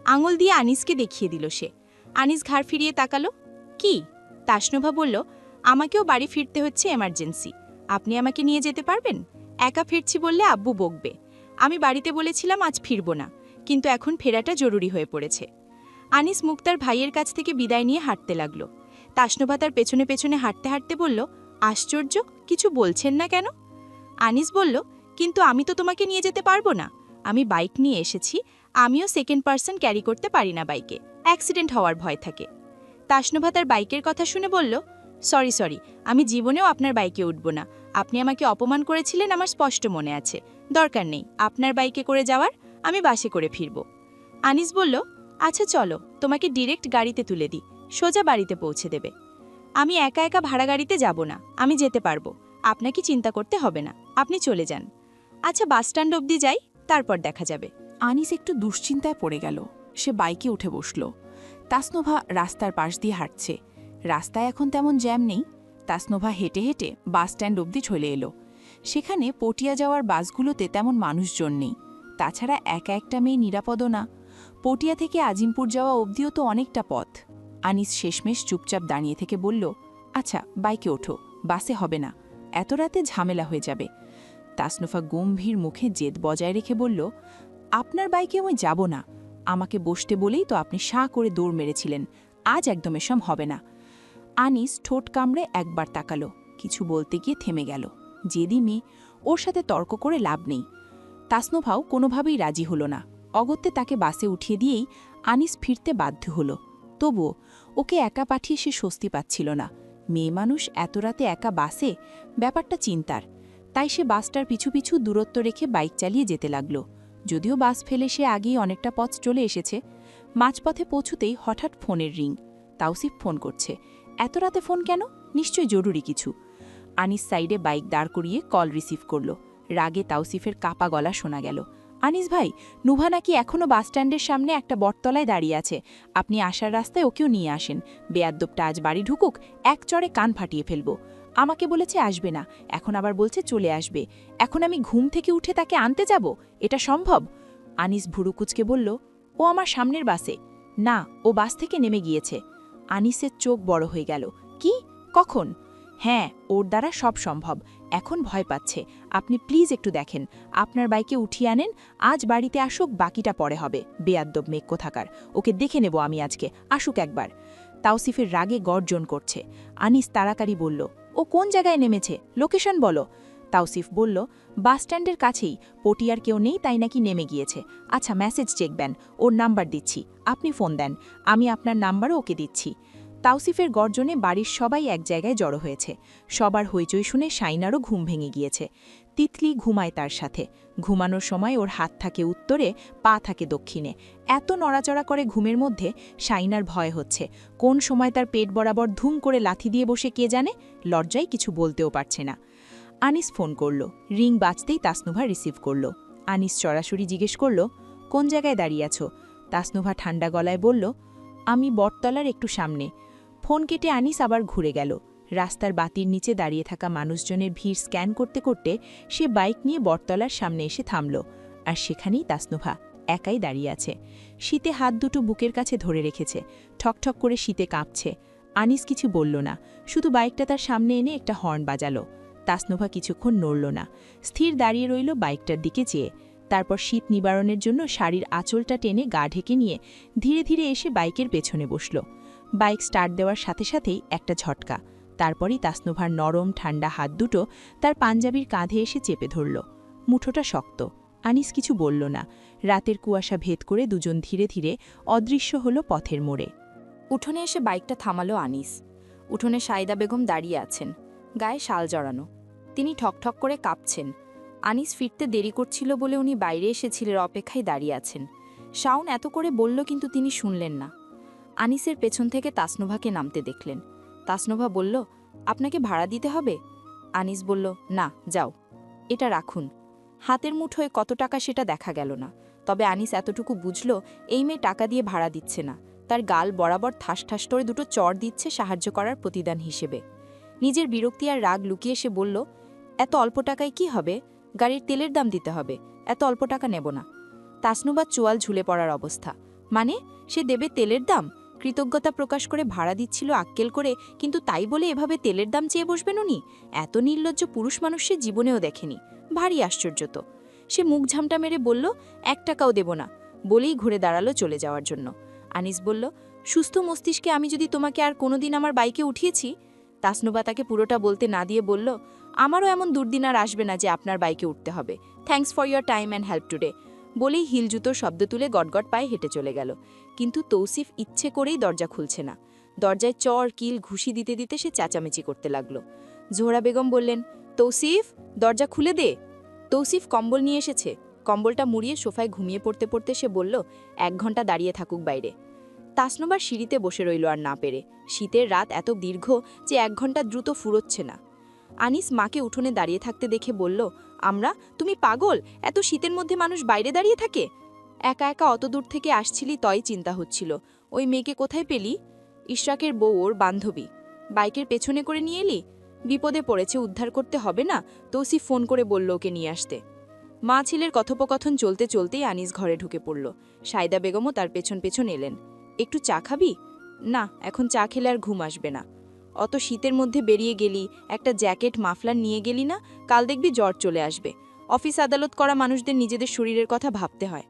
আঙুল দিয়ে আনিসকে দেখিয়ে দিল সে। আনিস ঘাড় ফিরিয়ে তাকালো। কি? তাসনভা বলল, আমাকেও বাড়ি ফিরতে হচ্ছে এমার্জেন্সি, আপনি আমাকে নিয়ে যেতে পারবেন? একা ফিরছি বললে আব্বু বকবে। আমি বাড়িতে বলেছিলাম আজ ফিরব না, কিন্তু এখন ফেরাটা জরুরি হয়ে পড়েছে। আনিস মুক্তার ভাইয়ের কাছ থেকে বিদায় নিয়ে হাঁটতে লাগল। তাসনভা তার পেছনে পেছনে হাঁটতে হাঁটতে বলল, আশ্চর্য, কিছু বলছেন না কেন? আনিস বলল, কিন্তু আমি তো তোমাকে নিয়ে যেতে পারবো না। আমি বাইক নিয়ে এসেছি, আমিও সেকেন্ড পার্সন ক্যারি করতে পারি না বাইকে, অ্যাক্সিডেন্ট হওয়ার ভয় থাকে। তাসনভা তার বাইকের কথা শুনে বলল, সরি, আমি জীবনেও আপনার বাইকে উঠব না। আপনি আমাকে অপমান করেছিলেন, আমার স্পষ্ট মনে আছে। দরকার নেই আপনার বাইকে করে যাওয়ার, আমি বাসে করে ফিরব। আনিস বলল, আচ্ছা চলো, তোমাকে ডিরেক্ট গাড়িতে তুলে দিই, সোজা বাড়িতে পৌঁছে দেবে। আমি একা একা ভাড়া গাড়িতে যাব না, আমি যেতে পারবো, আপনাকে চিন্তা করতে হবে না, আপনি চলে যান। আচ্ছা, বাসস্ট্যান্ড অবধি যাই, তারপর দেখা যাবে। আনিস একটু দুশ্চিন্তায় পড়ে গেল। সে বাইকে উঠে বসল। তাসনভা রাস্তার পাশ দিয়ে হাঁটছে। রাস্তায় এখন তেমন জ্যাম নেই। তাসনভা হেঁটে হেঁটে বাসস্ট্যান্ড অবধি চলে এলো। সেখানে পটিয়া যাওয়ার বাসগুলোতে তেমন মানুষজন নেই। তাছাড়া একা একটা মেয়ে নিরাপদও না। পটিয়া থেকে আজিমপুর যাওয়া অবধিও তো অনেকটা পথ। আনিস শেষমেশ চুপচাপ দাঁড়িয়ে থেকে বলল, আচ্ছা বাইকে ওঠো, বাসে হবে না, এত রাতে ঝামেলা হয়ে যাবে। তাসনভা গম্ভীর মুখে জেদ বজায় রেখে বলল, আপনার বাইকে আমি যাব না। আমাকে বসতে বলেই তো আপনি সাঁ করে দৌড় মেরেছিলেন, আজ একদম এসব হবে না। আনিস ঠোঁট কামড়ে একবার তাকালো, কিছু বলতে গিয়ে থেমে গেল। জেদি মেয়ে, ওর সাথে তর্ক করে লাভ নেই। তাসনভাও কোনোভাবেই রাজি হল না। অগত্যে তাকে বাসে উঠিয়ে দিয়েই আনিস ফিরতে বাধ্য হল। তবুও ওকে একা পাঠিয়ে সে স্বস্তি পাচ্ছিল না। মেয়ে মানুষ এত রাতে একা বাসে, ব্যাপারটা চিন্তার। তাই সে বাসটার পিছু পিছু দূরত্ব রেখে বাইক চালিয়ে যেতে লাগল। যদিও বাস ফেলে সে আগেই অনেকটা পথ চলে এসেছে। মাঝপথে পৌঁছতেই হঠাৎ ফোনের রিং। তাওসিফ ফোন করছে। এত রাতে ফোন কেন? নিশ্চয়ই জরুরি কিছু। আনিস সাইডে বাইক দাঁড় করিয়ে কল রিসিভ করল। রাগে তাওসিফের কাপা গলা শোনা গেল। আনিস ভাই, নুভা নাকি এখনও বাসস্ট্যান্ডের সামনে একটা বটতলায় দাঁড়িয়ে আছে, আপনি আসার রাস্তায় ওকেও নিয়ে আসেন। বেয়াদ্দবটা আজ বাড়ি ঢুকুক, এক চড়ে কান ফাটিয়ে ফেলব। আমাকে বলেছে আসবে না, এখন আবার বলছে চলে আসবে। এখন আমি ঘুম থেকে উঠে তাকে আনতে যাব? এটা সম্ভব? আনিস ভুরুকুচকে বলল, ও আমার সামনের বাসে। না, ও বাস থেকে নেমে গিয়েছে। আনিসের চোখ বড় হয়ে গেল। কি? কখন? হ্যাঁ, ওর দ্বারা সব সম্ভব। এখন ভয় পাচ্ছে। আপনি প্লিজ একটু দেখেন, আপনার বাইকে উঠিয়ে আনেন। আজ বাড়িতে আসুক, বাকিটা পরে হবে। বেয়াদ্দব মেঘ কোথাকার, ওকে দেখে নেব আমি আজকে, আসুক একবার। তাওসিফের রাগে গর্জন করছে। আনিস তাড়াতাড়ি বলল, ও কোন জায়গায় নেমেছে? লোকেশন বলো। তাওসিফ বলল, বাসস্ট্যান্ডের কাছেই, পটিয়ার কেউ নেই তাই নাকি নেমে গিয়েছে। আচ্ছা, মেসেজ চেকবেন, ওর নাম্বার দিচ্ছি, আপনি ফোন দেন, আমি আপনার নাম্বারও ওকে দিচ্ছি। তাওসিফের গর্জনে বাড়ির সবাই এক জায়গায় জড়ো হয়েছে। সবার হইচই শুনে শাইনারও ঘুম ভেঙে গিয়েছে। তিতলি ঘুমায় তার সাথে। ঘুমানোর সময় ওর হাত থাকে উত্তরে, পা থাকে দক্ষিণে। এত নড়াচড়া করে ঘুমের মধ্যে শাইনার ভয় হচ্ছে। কোন সময় তার পেট বরাবর ধুম করে লাথি দিয়ে বসে কে জানে, লজ্জায় কিছু বলতেও পারছে না। আনিস ফোন করল। রিং বাজতেই তাসনুভা রিসিভ করল। আনিস সরাসরি জিজ্ঞেস করল, কোন জায়গায় দাঁড়িয়ে আছো? তাসনুভা ঠান্ডা গলায় বলল, আমি বটতলার একটু সামনে। ফোন কেটে আনিস আবার ঘুরে গেল। রাস্তার বাতির নিচে দাঁড়িয়ে থাকা মানুষজনের ভিড় স্ক্যান করতে করতে সে বাইক নিয়ে বটতলার সামনে এসে থামল। আর সেখানেই তাসনুভা একাই দাঁড়িয়ে আছে। শীতে হাত দুটো বুকের কাছে ধরে রেখেছে, ঠকঠক করে শীতে কাঁপছে। আনিস কিছু বলল না, শুধু বাইকটা তার সামনে এনে একটা হর্ন বাজালো। তাসনুভা কিছুক্ষণ নড়ল না, স্থির দাঁড়িয়ে রইল বাইকটার দিকে চেয়ে। তারপর শীত নিবারণের জন্য শাড়ির আঁচলটা টেনে গা ঢেকে নিয়ে ধীরে ধীরে এসে বাইকের পেছনে বসল। বাইক স্টার্ট দেওয়ার সাথে সাথেই একটা ঝটকা। তারপরই তাসনুভার নরম ঠান্ডা হাত দুটো তার পাঞ্জাবির কাঁধে এসে চেপে ধরল। মুঠোটা শক্ত। আনিস কিছু বলল না। রাতের কুয়াশা ভেদ করে দুজন ধীরে ধীরে অদৃশ্য হল পথের মোড়ে। উঠোনে এসে বাইকটা থামালো আনিস। উঠোনে সাইদা বেগম দাঁড়িয়ে আছেন, গায়ে শাল জড়ানো। তিনি ঠকঠক করে কাঁপছেন। আনিস ফিরতে দেরি করছিল বলে উনি বাইরে এসে ছেলের অপেক্ষায় দাঁড়িয়ে আছেন। শাওন এত করে বলল কিন্তু তিনি শুনলেন না। আনিসের পেছন থেকে তাসনোভাকে নামতে দেখলেন। তাসনোভা বলল, আপনাকে ভাড়া দিতে হবে? আনিস বলল, না, যাও, এটা রাখুন। হাতের মুঠোয় কত টাকা সেটা দেখা গেল না, তবে আনিস এতটুকু বুঝল এই মেয়ে টাকা দিয়ে ভাড়া দিচ্ছে না, তার গাল বরাবর ঠাস ঠাস করে দুটো চড় দিচ্ছে সাহায্য করার প্রতিদান হিসেবে। নিজের বিরক্তি আর রাগ লুকিয়ে সে বলল, এত অল্প টাকায় কি হবে? গাড়ির তেলের দাম দিতে হবে, এত অল্প টাকা নেব না। তাসনুবার চোয়াল ঝুলে পড়ার অবস্থা। মানে সে দেবে তেলের দাম? কৃতজ্ঞতা প্রকাশ করে ভাড়া দিচ্ছিল আক্কেল করে, কিন্তু তাই বলে এভাবে তেলের দাম চেয়ে বসবেন উনি? এত নির্লজ্জ পুরুষ মানুষ সে জীবনেও দেখেনি। ভারী আশ্চর্য তো। সে মুখ ঝামটা মেরে বলল, 1 টাকাও দেব না, বলেই ঘুরে দাঁড়ালো চলে যাওয়ার জন্য। আনিস বলল, সুস্থ মস্তিষ্কে আমি যদি তোমাকে আর কোনোদিন আমার বাইকে উঠিয়েছি? তাসনুবা তাকে পুরোটা বলতে না দিয়ে বলল, আমারও এমন দুর্দিন আর আসবে না যে আপনার বাইকে উঠতে হবে। Thanks for your time and help today. বলেই হিল জুতোর শব্দ তুলে গটগট পায়ে হেঁটে চলে গেল। কিন্তু তৌসিফ ইচ্ছে করেই দরজা খুলছে না। দরজায় চর কিল ঘুষি দিতে দিতে সে চেঁচামেচি করতে লাগল। জোহরা বেগম বললেন, তৌসিফ, দরজা খুলে দে। তৌসিফ কম্বল নিয়ে এসেছে। কম্বলটা মুড়িয়ে সোফায় ঘুমিয়ে পড়তে পড়তে সে বলল, 1 ঘন্টা দাঁড়িয়ে থাকুক বাইরে। তাসনোবার সিঁড়িতে বসে রইল আর না পেরে। শীতের রাত এত দীর্ঘ যে 1 ঘন্টা দ্রুত ফুরোচ্ছে না। আনিস মাকে উঠোনে দাঁড়িয়ে থাকতে দেখে বলল, তুমি পাগল? এত শীতের মধ্যে মানুষ বাইরে দাঁড়িয়ে থাকে? একা একা অত দূর থেকে আসছিলি, তই চিন্তা হচ্ছিল। ওই মেয়েকে কোথায় পেলি? ইশরাকের বউ, ওর বান্ধবী। বাইকের পেছনে করে নিয়ে এলি? বিপদে পড়েছে, উদ্ধার করতে হবে না? তৌসিফ ফোন করে বলল ওকে নিয়ে আসতে। মা ছেলের কথোপকথন চলতে চলতেই আনিস ঘরে ঢুকে পড়ল। সাইদা বেগমও তার পেছন পেছন এলেন। একটু চা খাবি? না, এখন চা খেলে আর ঘুম আসবে না। অত শীতের মধ্যে বেরিয়ে গেলি, একটা জ্যাকেট মাফলার নিয়ে গেলি না? কাল দেখবি জ্বর চলে আসবে। অফিস আদালত করা মানুষদের নিজেদের শরীরের কথা ভাবতে হয়।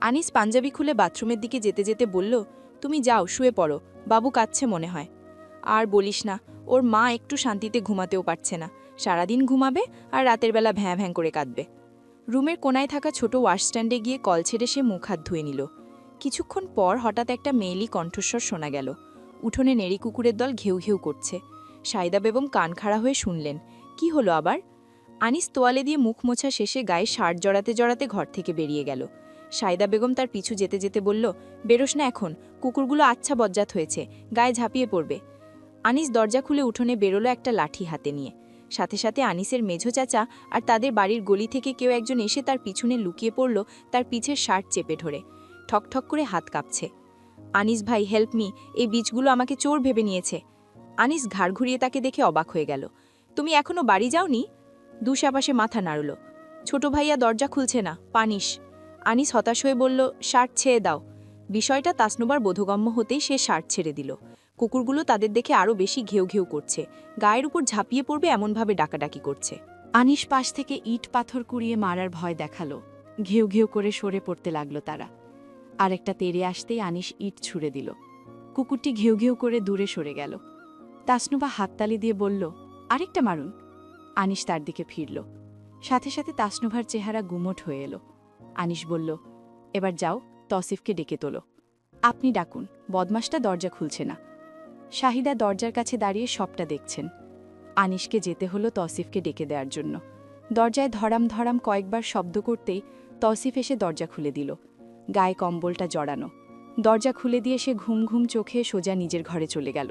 আনিস পাঞ্জাবি খুলে বাথরুমের দিকে যেতে যেতে বলল, তুমি যাও, শুয়ে পড়ো, বাবু কাঁদছে মনে হয়। আর বলিস না, ওর মা একটু শান্তিতে ঘুমাতেও পারছে না। সারাদিন ঘুমাবে আর রাতের বেলা ভ্যাঁ ভ্যাঁ করে কাঁদবে। রুমের কোনায় থাকা ছোট ওয়াশস্ট্যান্ডে গিয়ে কল ছেড়ে সে মুখ হাত ধুয়ে নিল। কিছুক্ষণ পর হঠাৎ একটা মেয়েলি কণ্ঠস্বর শোনা গেল। উঠোনে নেড়ি কুকুরের দল ঘেউ ঘেউ করছে। সাইদা বেগম কান খাড়া হয়ে শুনলেন। কি হলো আবার? আনিস তোয়ালে দিয়ে মুখ মোছা শেষে গায়ে শার্ট জড়াতে জড়াতে ঘর থেকে বেরিয়ে গেল। সাইদা বেগম তার পিছু যেতে যেতে বলল, বেরোস না এখন, কুকুরগুলো আচ্ছা বজ্জাত হয়েছে, গায়ে ঝাঁপিয়ে পড়বে। আনিস দরজা খুলে উঠোনে বেরোলো একটা লাঠি হাতে নিয়ে। সাথে সাথে আনিসের মেঝো চাচা আর তাদের বাড়ির গলি থেকে কেউ একজন এসে তার পিছনে লুকিয়ে পড়ল, তার পিছের শার্ট চেপে ধরে। ঠকঠক করে হাত কাঁপছে। আনিস ভাই, হেল্প মি, এই বীজগুলো আমাকে চোর ভেবে নিয়েছে। আনিস ঘাড় ঘুরিয়ে তাকে দেখে অবাক হয়ে গেল। তুমি এখনো বাড়ি যাওনি? দুশাপাশে মাথা নাড়ল। ছোট ভাইয়া দরজা খুলছে না, পানিস। আনিস হতাশ হয়ে বলল, শার্ট ছেড়ে দাও। বিষয়টা তাসনুবার বোধগম্য হতেই সে শার্ট ছেড়ে দিল। কুকুরগুলো তাদের দেখে আরও বেশি ঘেউ ঘেউ করছে, গায়ের উপর ঝাঁপিয়ে পড়বে এমনভাবে ডাকাডাকি করছে। আনিস পাশ থেকে ইট পাথর কুড়িয়ে মারার ভয় দেখালো। ঘেউ ঘেউ করে সরে পড়তে লাগলো তারা। আরেকটা তেড়ে আসতেই আনিস ইট ছুঁড়ে দিল। কুকুরটি ঘেউ ঘেউ করে দূরে সরে গেল। তাসনুবা হাততালি দিয়ে বলল, আরেকটা মারুন। আনিস তার দিকে ফিরল। সাথে সাথে তাসনুভার চেহারা গুমোট হয়ে এলো। আনিস বলল, এবার যাও, তসিফকে ডেকে তোলো। আপনি ডাকুন, বদমাসটা দরজা খুলছে না। শাহিদা দরজার কাছে দাঁড়িয়ে সবটা দেখছেন। আনিসকে যেতে হলো তসিফকে ডেকে দেওয়ার জন্য। দরজায় ধরাম ধরাম কয়েকবার শব্দ করতেই তসিফ এসে দরজা খুলে দিল। গায়ে কম্বলটা জড়ানো। দরজা খুলে দিয়ে সে ঘুম ঘুম চোখে সোজা নিজের ঘরে চলে গেল।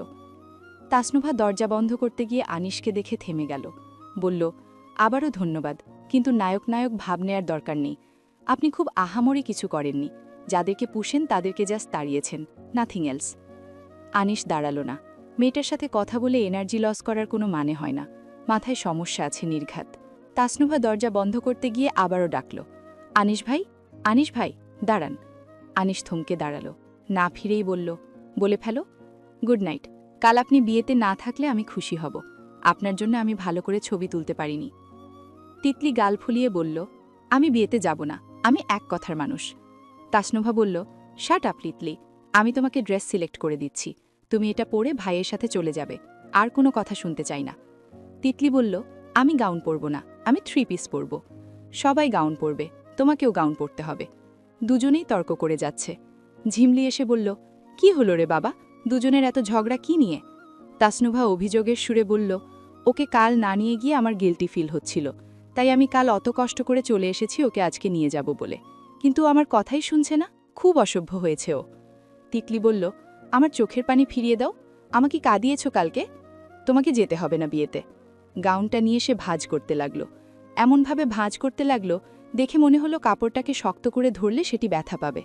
তাসনুভা দরজা বন্ধ করতে গিয়ে আনিসকে দেখে থেমে গেল। বলল, আবারও ধন্যবাদ, কিন্তু নায়ক নায়ক ভাব নেয়ার দরকার নেই। আপনি খুব আহামরি কিছু করেননি। যাদেরকে পুষেন তাদেরকে জাস্ট তাড়িয়েছেন, নাথিং এলস। আনিস দাঁড়ালো না। মেয়েটার সাথে কথা বলে এনার্জি লস করার কোনো মানে হয় না। মাথায় সমস্যা আছে নির্ঘাত। তাসনুভা দরজা বন্ধ করতে গিয়ে আবারও ডাকল, আনিস ভাই, আনিস ভাই, দাঁড়ান। আনিস থমকে দাঁড়ালো। না ফিরেই বলল, বলে ফেলো। Good night. কাল আপনি বিয়েতে না থাকলে আমি খুশি হব। আপনার জন্য আমি ভালো করে ছবি তুলতে পারিনি। তিতলি গাল ফুলিয়ে বলল, আমি বিয়েতে যাব না, আমি এক কথার মানুষ। তাসনুভা বলল, শাট আপ তিতলি, আমি তোমাকে ড্রেস সিলেক্ট করে দিচ্ছি। তুমি এটা পরে ভাইয়ের সাথে চলে যাবে, আর কোনো কথা শুনতে চাই না। তিতলি বলল, আমি গাউন পরব না, আমি 3 পিস পরব। সবাই গাউন পরবে, তোমাকেও গাউন পরতে হবে। দুজনেই তর্ক করে যাচ্ছে। ঝিমলি এসে বলল, কি হলো রে বাবা, দুজনের এত ঝগড়া কি নিয়ে? তাসনুভা অভিযোগের সুরে বলল, ওকে কাল না নিয়ে গিয়ে আমার গিল্টি ফিল হচ্ছিল, তাই আমি কাল অত কষ্ট করে চলে এসেছি ওকে আজকে নিয়ে যাব বলে। কিন্তু আমার কথাই শুনছে না, খুব অসভ্য হয়েছে ও। তিতলি বলল, আমার চোখের পানি ফিরিয়ে দাও, আমাকে কাঁদিয়েছ কালকে। তোমাকে যেতে হবে না বিয়েতে। গাউনটা নিয়ে সে ভাঁজ করতে লাগলো, এমনভাবে ভাঁজ করতে লাগলো দেখে মনে হলো কাপড়টাকে শক্ত করে ধরলে সেটি ব্যথা পাবে।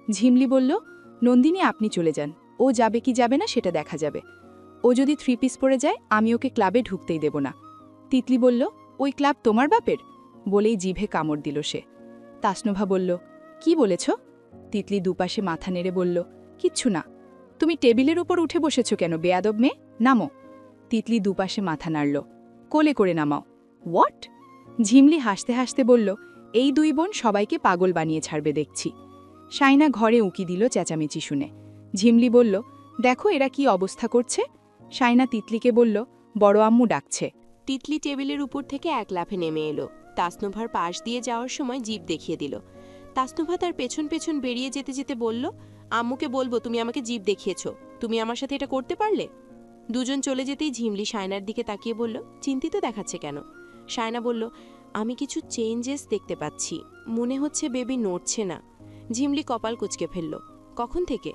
ঝিমলি বলল, নন্দিনী আপনি চলে যান, ও যাবে কি যাবে না সেটা দেখা যাবে। ও যদি 3 পিস পরে যায় আমি ওকে ক্লাবে ঢুকতেই দেব না। তিতলি বলল, ওই ক্লাব তোমার বাপের? বলেই জিভে কামড় দিল সে। তাসনুভা বলল, কি বলেছ? তিতলি দুপাশে মাথা নেড়ে বলল, কিচ্ছু না। তুমি টেবিলের উপর উঠে বসেছ কেন বেয়াদব মেয়ে? নামো। তিতলি দুপাশে মাথা নাড়ল, কোলে করে নামাও। হোয়াট? ঝিমলি হাসতে হাসতে বলল, এই 2 বোন সবাইকে পাগল বানিয়ে ছাড়বে দেখছি। শাইনা ঘরে উঁকি দিল চেঁচামেচি শুনে। ঝিমলি বলল, দেখো এরা কি অবস্থা করছে। শাইনা তিতলিকে বলল, বড় আম্মু ডাকছে। তিতলি টেবিলের উপর থেকে এক লাফে নেমে এলো, তাসনুভার পাশ দিয়ে যাওয়ার সময় জিভ দেখিয়ে দিল। তাসনুভা তার পেছন পেছন বেরিয়ে যেতে যেতে বলল, আম্মুকে বলবো তুমি আমাকে জিভ দেখিয়েছ, তুমি আমার সাথে এটা করতে পারলে? দুজন চলে যেতেই ঝিমলি শায়নার দিকে তাকিয়ে বলল, চিন্তিত দেখাচ্ছে কেন? শায়না বলল, আমি কিছু চেঞ্জেস দেখতে পাচ্ছি, মনে হচ্ছে বেবি নড়ছে না। ঝিমলি কপাল কুঁচকে ফেলল, কখন থেকে?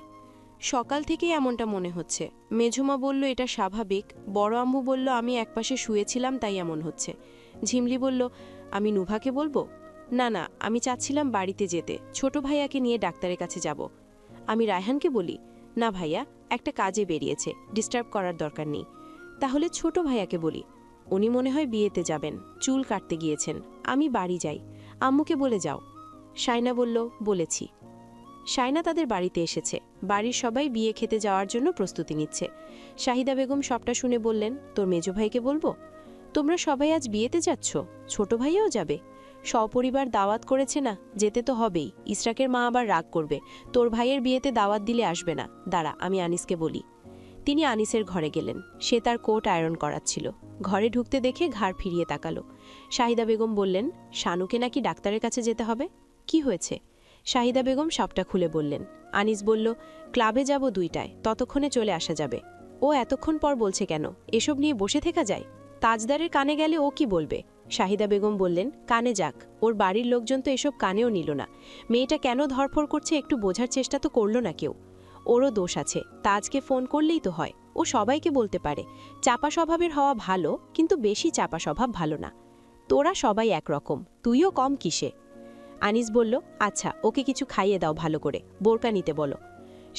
সকাল থেকেই এমনটা মনে হচ্ছে। মেঝমা বলল এটা স্বাভাবিক, বড় আম্মু বলল আমি একপাশে শুয়েছিলাম তাই এমন হচ্ছে। ঝিমলি বলল, আমি নুভাকে বলবো? না না, আমি চাচ্ছিলাম বাড়িতে যেতে, ছোট ভাইয়াকে নিয়ে ডাক্তারের কাছে যাব। আমি রায়হানকে বলি? না ভাইয়া একটা কাজে বেরিয়েছে, ডিস্টার্ব করার দরকার নেই। তাহলে ছোট ভাইয়াকে বলি? উনি মনে হয় বিয়েতে যাবেন, চুল কাটতে গিয়েছেন। আমি বাড়ি যাই, আম্মুকে বলে যাও। শায়না বলল, বলেছি। শায়না তাদের বাড়িতে এসেছে, বাড়ির সবাই বিয়ে খেতে যাওয়ার জন্য প্রস্তুতি নিচ্ছে। শাহিদা বেগম সবটা শুনে বললেন, তোর মেজো ভাইকে বলবো? তোমরা সবাই আজ বিয়েতে যাচ্ছ? ছোট ভাইয়াও যাবে? সপরিবার দাওয়াত করেছে না, যেতে তো হবেই। ইসরাকের মা আবার রাগ করবে, তোর ভাইয়ের বিয়েতে দাওয়াত দিলে আসবে না। দাঁড়া, আমি আনিসকে বলি। তিনি আনিসের ঘরে গেলেন, সে তার কোট আয়রন করাচ্ছিল। ঘরে ঢুকতে দেখে ঘাড় ফিরিয়ে তাকালো। শাহিদা বেগম বললেন, শানুকে নাকি ডাক্তারের কাছে যেতে হবে। কি হয়েছে? শাহিদা বেগম সবটা খুলে বললেন। আনিস বলল, ক্লাবে যাব 2টায়, ততক্ষণে চলে আসা যাবে। ও এতক্ষণ পর বলছে কেন? এসব নিয়ে বসে থাকা যায়? তাজদারের কানে গেলে ও কি বলবে? শাহিদা বেগম বললেন, কানে যাক, ওর বাড়ির লোকজন তো এসব কানেও নিল না। মেয়েটা কেন ধরফর করছে একটু বোঝার চেষ্টা তো করল না কেউ। ওরও দোষ আছে, তাজকে ফোন করলেই তো হয়, ও সবাইকে বলতে পারে। চাপা স্বভাবের হওয়া ভালো, কিন্তু বেশি চাপা স্বভাব ভালো না। তোরা সবাই একরকম, তুইও কম কিসে? আনিস বলল, আচ্ছা ওকে কিছু খাইয়ে দাও ভালো করে, বোরকা নিতে বলো।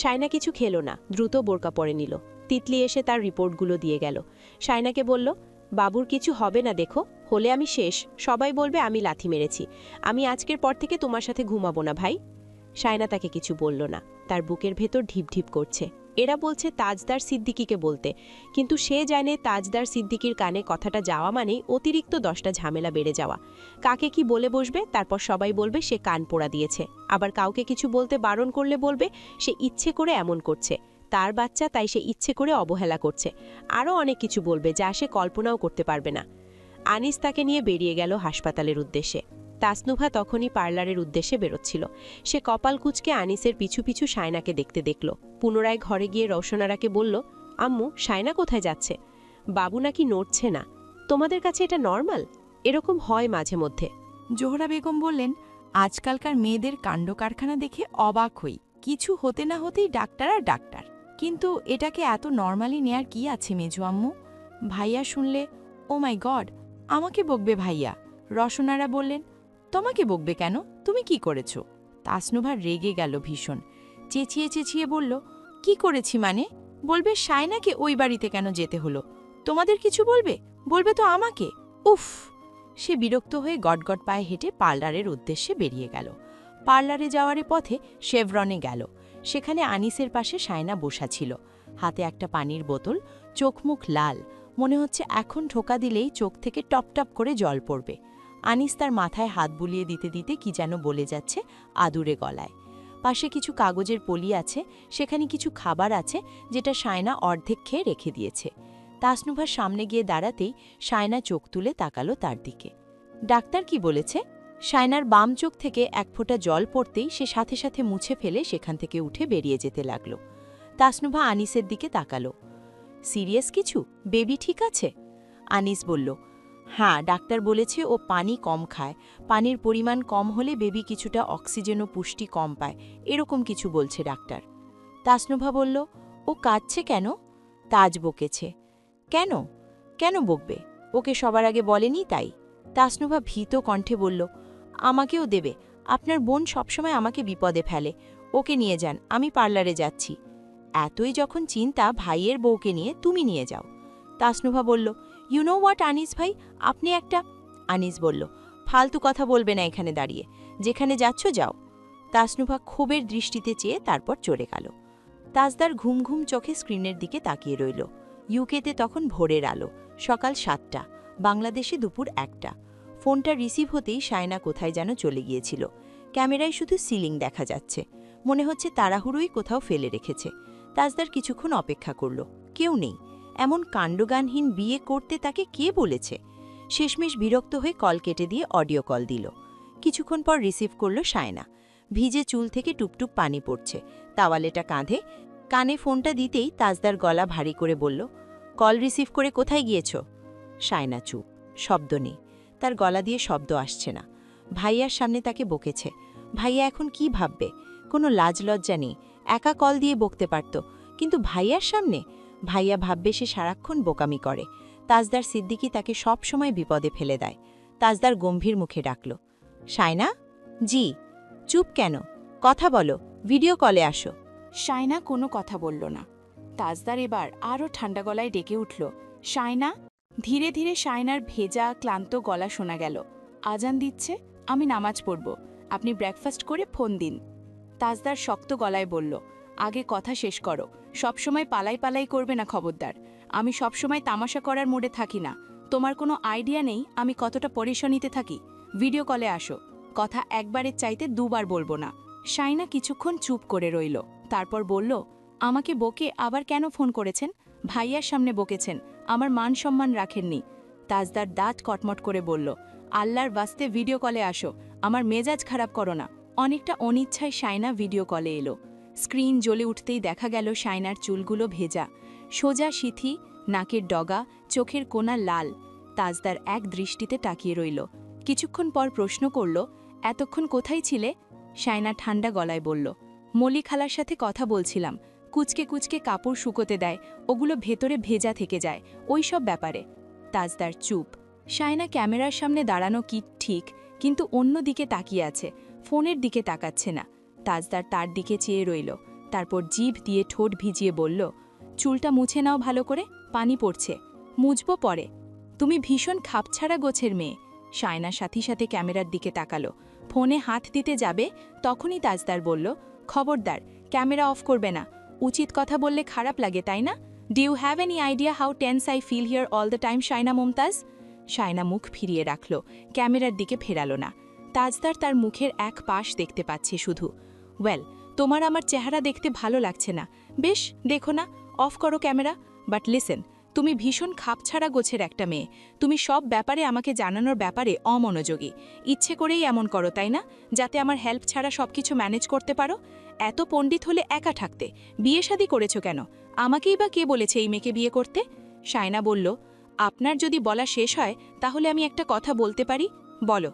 শায়না কিছু খেলো না, দ্রুত বোরকা পরে নিল। তিতলি এসে তার রিপোর্টগুলো দিয়ে গেল। শায়নাকে বলল, বাবুর কিছু হবে না দেখো, হলে আমি শেষ, সবাই বলবে আমি লাথি মেরেছি। আমি আজকের পর থেকে তোমার সাথে ঘুমাবো না ভাই। শায়না তাকে কিছু বলল না, তার বুকের ভেতর ঢিপ ঢিপ করছে। এরা বলছে তাজদার সিদ্দিকীকে বলতে, কিন্তু সে জানে তাজদার সিদ্দিকীর কানে কথাটা যাওয়া মানেই অতিরিক্ত 10টা ঝামেলা বেড়ে যাওয়া। কাকে কি বলে বসবে, তারপর সবাই বলবে সে কান পোড়া দিয়েছে। আবার কাউকে কিছু বলতে বারণ করলে বলবে সে ইচ্ছে করে এমন করছে, তার বাচ্চা তাই সে ইচ্ছে করে অবহেলা করছে। আরও অনেক কিছু বলবে যা সে কল্পনাও করতে পারবে না। আনিস তাকে নিয়ে বেরিয়ে গেল হাসপাতালের উদ্দেশ্যে। তাসনুভা তখনই পার্লারের উদ্দেশ্যে বেরোচ্ছিল। সে কপাল কুঁচকে আনিসের পিছু পিছু শায়নাকে দেখতে দেখল। পুনরায় ঘরে গিয়ে রওশনারাকে বলল, আম্মু শায়না কোথায় যাচ্ছে? বাবু নাকি নড়ছে না। তোমাদের কাছে এটা নর্মাল? এরকম হয় মাঝে মধ্যে। জোহরা বেগম বললেন, আজকালকার মেয়েদের কাণ্ড কারখানা দেখে অবাক হই। কিছু হতে না হতেই ডাক্তার আর ডাক্তার। কিন্তু এটাকে এত নর্মালি নেয়ার কি আছে মেজো আম্মু? ভাইয়া শুনলে, ও মাই গড, আমাকে বকবে ভাইয়া। রসনারা বললেন, তোমাকে বকবে কেন? তুমি কি করেছ? তাসনুভা রেগে গেল ভীষণ, চেঁচিয়ে চেঁচিয়ে বলল, কি করেছি মানে? বলবে শায়নাকে ওই বাড়িতে কেন যেতে হলো? তোমাদের কিছু বলবে? বলবে তো আমাকে। উফ! সে বিরক্ত হয়ে গটগট পায়ে হেঁটে পার্লারের উদ্দেশ্যে বেরিয়ে গেল। পার্লারে যাওয়ার পথে শেভরনে গেল। সেখানে আনিসের পাশে শায়না বসা ছিল, হাতে একটা পানির বোতল, চোখ মুখ লাল, মনে হচ্ছে এখন ঠোকা দিলেই চোখ থেকে টপ টপ করে জল পড়বে। আনিস তার মাথায় হাত বুলিয়ে দিতে দিতে কি যেন বলে যাচ্ছে আদুরে গলায়। পাশে কিছু কাগজের পলি আছে, সেখানে কিছু খাবার আছে যেটা শায়না অর্ধেক খেয়ে রেখে দিয়েছে। তাসনুভার সামনে গিয়ে দাঁড়াতেই শায়না চোখ তুলে তাকালো তার দিকে। ডাক্তার কি বলেছে? শায়নার বাম চোখ থেকে এক ফোঁটা জল পড়তেই সে সাথে সাথে মুছে ফেলে সেখান থেকে উঠে বেরিয়ে যেতে লাগল। তাসনুভা আনিসের দিকে তাকালো। সিরিয়াস কিছু? বেবি ঠিক আছে? আনিস বলল, হ্যাঁ, ডাক্তার বলেছে ও পানি কম খায়, পানির পরিমাণ কম হলে বেবি কিছুটা অক্সিজেন ও পুষ্টি কম পায়, এরকম কিছু বলছে ডাক্তার। তাসনুভা বলল, ও কাঁদছে কেন? তাজ বকেছে। কেন? কেন বকবে? ওকে সবার আগে বলেনি তাই। তাসনুভা ভীত কণ্ঠে বলল, আমাকেও দেবে, আপনার বোন সবসময় আমাকে বিপদে ফেলে, ওকে নিয়ে যান, আমি পার্লারে যাচ্ছি। এতই যখন চিন্তা ভাইয়ের বউকে নিয়ে তুমি নিয়ে যাও। তাসনুভা বলল, ইউ নো হোয়াট আনিস ভাই, আপনি একটা। আনিস বলল, ফালতু কথা বলবে না এখানে দাঁড়িয়ে, যেখানে যাচ্ছ যাও। তাসনুভা ক্ষোভের দৃষ্টিতে চেয়ে তারপর চলে গেল। তাজদার ঘুম ঘুম চোখে স্ক্রিনের দিকে তাকিয়ে রইল। ইউকেতে তখন ভোরের আলো, সকাল 7টা, বাংলাদেশে দুপুর 1টা। ফোনটা রিসিভ হতেই শায়না কোথায় যেন চলে গিয়েছিল। ক্যামেরায় শুধু সিলিং দেখা যাচ্ছে, মনে হচ্ছে তাড়াহুড়োই কোথাও ফেলে রেখেছে। তাজদার কিছুক্ষণ অপেক্ষা করল, কেউ নেই। এমন কাণ্ডজ্ঞানহীন বিয়ে করতে তাকে কে বলেছে? শেষমেশ বিরক্ত হয়ে কল কেটে দিয়ে অডিও কল দিল। কিছুক্ষণ পর রিসিভ করল শায়না। ভিজে চুল থেকে টুপটুপ পানি পড়ছে, তাওয়ালেটা কাঁধে। কানে ফোনটা দিতেই তাজদার গলা ভারী করে বলল, কল রিসিভ করে কোথায় গিয়েছ? শায়না চুপ, শব্দ নেই। তার গলা দিয়ে শব্দ আসছে না। ভাইয়ার সামনে তাকে বকেছে। ভাইয়া এখন কি ভাববে? কোনো লাজ লজ্জা নেই, একা কল দিয়ে বকতে পারত, কিন্তু ভাইয়ার সামনে? ভাইয়া ভাববে সে সারাক্ষণ বোকামি করে। তাজদার সিদ্দিকী তাকে সব সময় বিপদে ফেলে দেয়। তাজদার গম্ভীর মুখে ডাকল, শায়না? জি। চুপ কেন? কথা বলো, ভিডিও কলে আসো। শায়না কোনো কথা বলল না। তাজদার এবার আরও ঠান্ডা গলায় ডেকে উঠল, শায়না। ধীরে ধীরে শায়নার ভেজা ক্লান্ত গলা শোনা গেল, আজান দিচ্ছে, আমি নামাজ পড়ব, আপনি ব্রেকফাস্ট করে ফোন দিন। তাজদার শক্ত গলায় বলল, আগে কথা শেষ করো, সবসময় পালাই পালাই করবে না খবরদার। আমি সবসময় তামাশা করার মোডে থাকি না, তোমার কোনো আইডিয়া নেই আমি কতটা পরেশানিতে থাকি। ভিডিও কলে আসো, কথা একবারের চাইতে দুবার বলবো না। শায়না কিছুক্ষণ চুপ করে রইল, তারপর বলল, আমাকে বকে আবার কেন ফোন করেছেন? ভাইয়ার সামনে বকেছেন, আমার মান সম্মান রাখেননি। তাজদার দাঁত কটমট করে বলল, আল্লাহর বাস্তে ভিডিও কলে আসো, আমার মেজাজ খারাপ করো না। অনেকটা অনিচ্ছায় শায়না ভিডিও কলে এলো। স্ক্রিন জ্বলে উঠতেই দেখা গেল শায়নার চুলগুলো ভেজা, সোজা সিথি, নাকের ডগা, চোখের কোনা লাল। তাজদার এক দৃষ্টিতে তাকিয়ে রইল। কিছুক্ষণ পর প্রশ্ন করল, এতক্ষণ কোথায় ছিলে? শায়না ঠান্ডা গলায় বলল, মলি খালার সাথে কথা বলছিলাম, কুচকে কুচকে কাপড় শুকোতে দেয়, ওগুলো ভেতরে ভেজা থেকে যায়, ওই সব ব্যাপারে। তাজদার চুপ। শায়না ক্যামেরার সামনে দাঁড়ানো কি ঠিক, কিন্তু অন্য দিকে তাকিয়ে আছে, ফোনের দিকে তাকাচ্ছে না। তাজদার তার দিকে চেয়ে রইল, তারপর জিভ দিয়ে ঠোঁট ভিজিয়ে বলল, চুলটা মুছে নাও ভালো করে, পানি পড়ছে। মুছবো পরে। তুমি ভীষণ খাপছাড়া গোছের মেয়ে। শায়না সাথে সাথে ক্যামেরার দিকে তাকালো, ফোনে হাত দিতে যাবে, তখনই তাজদার বলল, খবরদার, ক্যামেরা অফ করবে না। উচিত কথা বললে খারাপ লাগে তাই না? Do you have any idea how tense I feel here all the time Shayna Mumtaz? Shayna মুখ ফিরিয়ে রাখল, ক্যামেরার দিকে ফেরালো না। তাজদার তার মুখের এক পাশ দেখতে পাচ্ছে শুধু। ওয়েল, তোমার আমার চেহারা দেখতে ভালো লাগছে না, বেশ, দেখো না, অফ করো ক্যামেরা। বাট লিসেন, তুমি ভীষণ খাপছাড়া গোছের একটা মেয়ে, তুমি সব ব্যাপারে আমাকে জানানোর ব্যাপারে অমনোযোগী। ইচ্ছে করেই এমন করো তাই না, যাতে আমার হেল্প ছাড়া সবকিছু ম্যানেজ করতে পারো? এত পণ্ডিত হলে একা থাকতে, বিয়ে শাদী করেছ কেন? আমাকেই বা কে বলেছে এই মেয়েকে বিয়ে করতে? শায়না বলল, আপনার যদি বলা শেষ হয় তাহলে আমি একটা কথা বলতে পারি। বলো।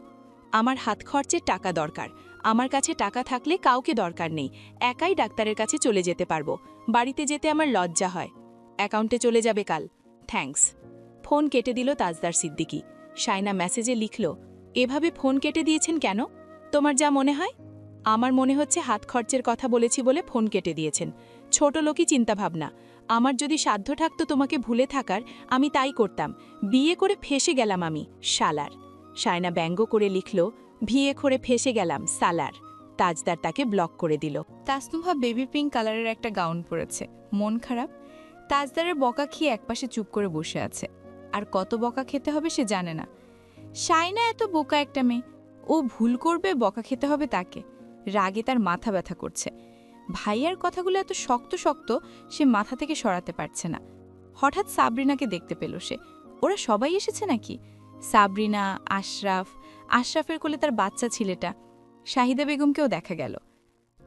আমার হাত খরচের টাকা দরকার, আমার কাছে টাকা থাকলে কাউকে দরকার নেই, একাই ডাক্তারের কাছে চলে যেতে পারবো, বাড়িতে যেতে আমার লজ্জা হয়। অ্যাকাউন্টে চলে যাবে কাল। থ্যাঙ্কস। ফোন কেটে দিল তাজদার সিদ্দিকী। শায়না মেসেজে লিখল, এভাবে ফোন কেটে দিয়েছেন কেন? তোমার যা মনে হয়। আমার মনে হচ্ছে হাত খরচের কথা বলেছি বলে ফোন কেটে দিয়েছেন। ছোট লোকই চিন্তাভাবনা। আমার যদি সাধ্য থাকতো তোমাকে ভুলে থাকার, আমি তাই করতাম। বিয়ে করে ফেসে গেলাম আমি, শালার। শায়না ব্যঙ্গ করে লিখল, বিয়ে করে ফেসে গেলাম, সালার। তাজদার তাকে ব্লক করে দিল। তাসনুভা বেবি পিঙ্ক কালারের একটা গাউন পরেছে, মন খারাপ। তাজদারের বকা খেয়ে একপাশে চুপ করে বসে আছে। আর কত বকা খেতে হবে সে জানে না। শায়না এত বোকা একটা মেয়ে, ও ভুল করবে, বকা খেতে হবে তাকে। রাগে তার মাথা ব্যথা করছে। ভাইয়ার কথাগুলো এত শক্ত শক্ত, সে মাথা থেকে সরাতে পারছে না। হঠাৎ সাবরিনাকে দেখতে পেল সে। ওরা সবাই এসেছে নাকি? সাবরিনা, আশরাফ, আশরাফের কোলে তার বাচ্চা ছেলেটা, শাহিদা বেগমকেও দেখা গেল।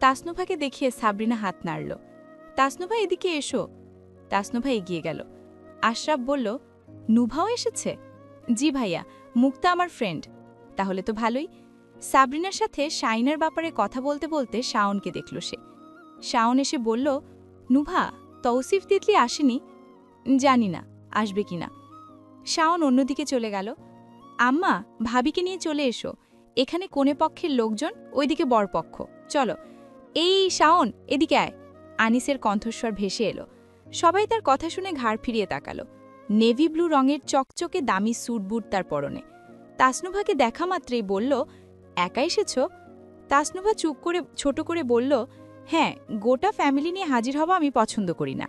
তাসনুভাকে দেখিয়ে সাবরিনা হাত নাড়ল। তাসনুভা, এদিকে এসো। তাসনুভা এগিয়ে গেল। আশরাফ বলল, নুভাও এসেছে? জি ভাইয়া, মুক্তা আমার ফ্রেন্ড। তাহলে তো ভালোই। সাবরিনার সাথে শাইনের ব্যাপারে কথা বলতে বলতে শাওনকে দেখল সে। শাওন এসে বলল, নুভা, তৌসিফ তিতলি আসেনি? জানি না আসবে কিনা। শাওন অন্যদিকে চলে গেল। আম্মা, ভাবিকে নিয়ে চলে এসো। এখানে কোনে পক্ষের লোকজন, ওইদিকে বরপক্ষ। চলো। এই শাওন, এদিকে আয়। আনিসের কণ্ঠস্বর ভেসে এলো। সবাই তার কথা শুনে ঘাড় ফিরিয়ে তাকালো। নেভি ব্লু রঙের চকচকে দামি স্যুট বুট তার পরনে। তাসনুভাকে দেখা মাত্রেই বলল, একা এসেছ? তাসনুভা চুপ করে ছোট করে বলল, হ্যাঁ, গোটা ফ্যামিলি নিয়ে হাজির হওয়া আমি পছন্দ করি না।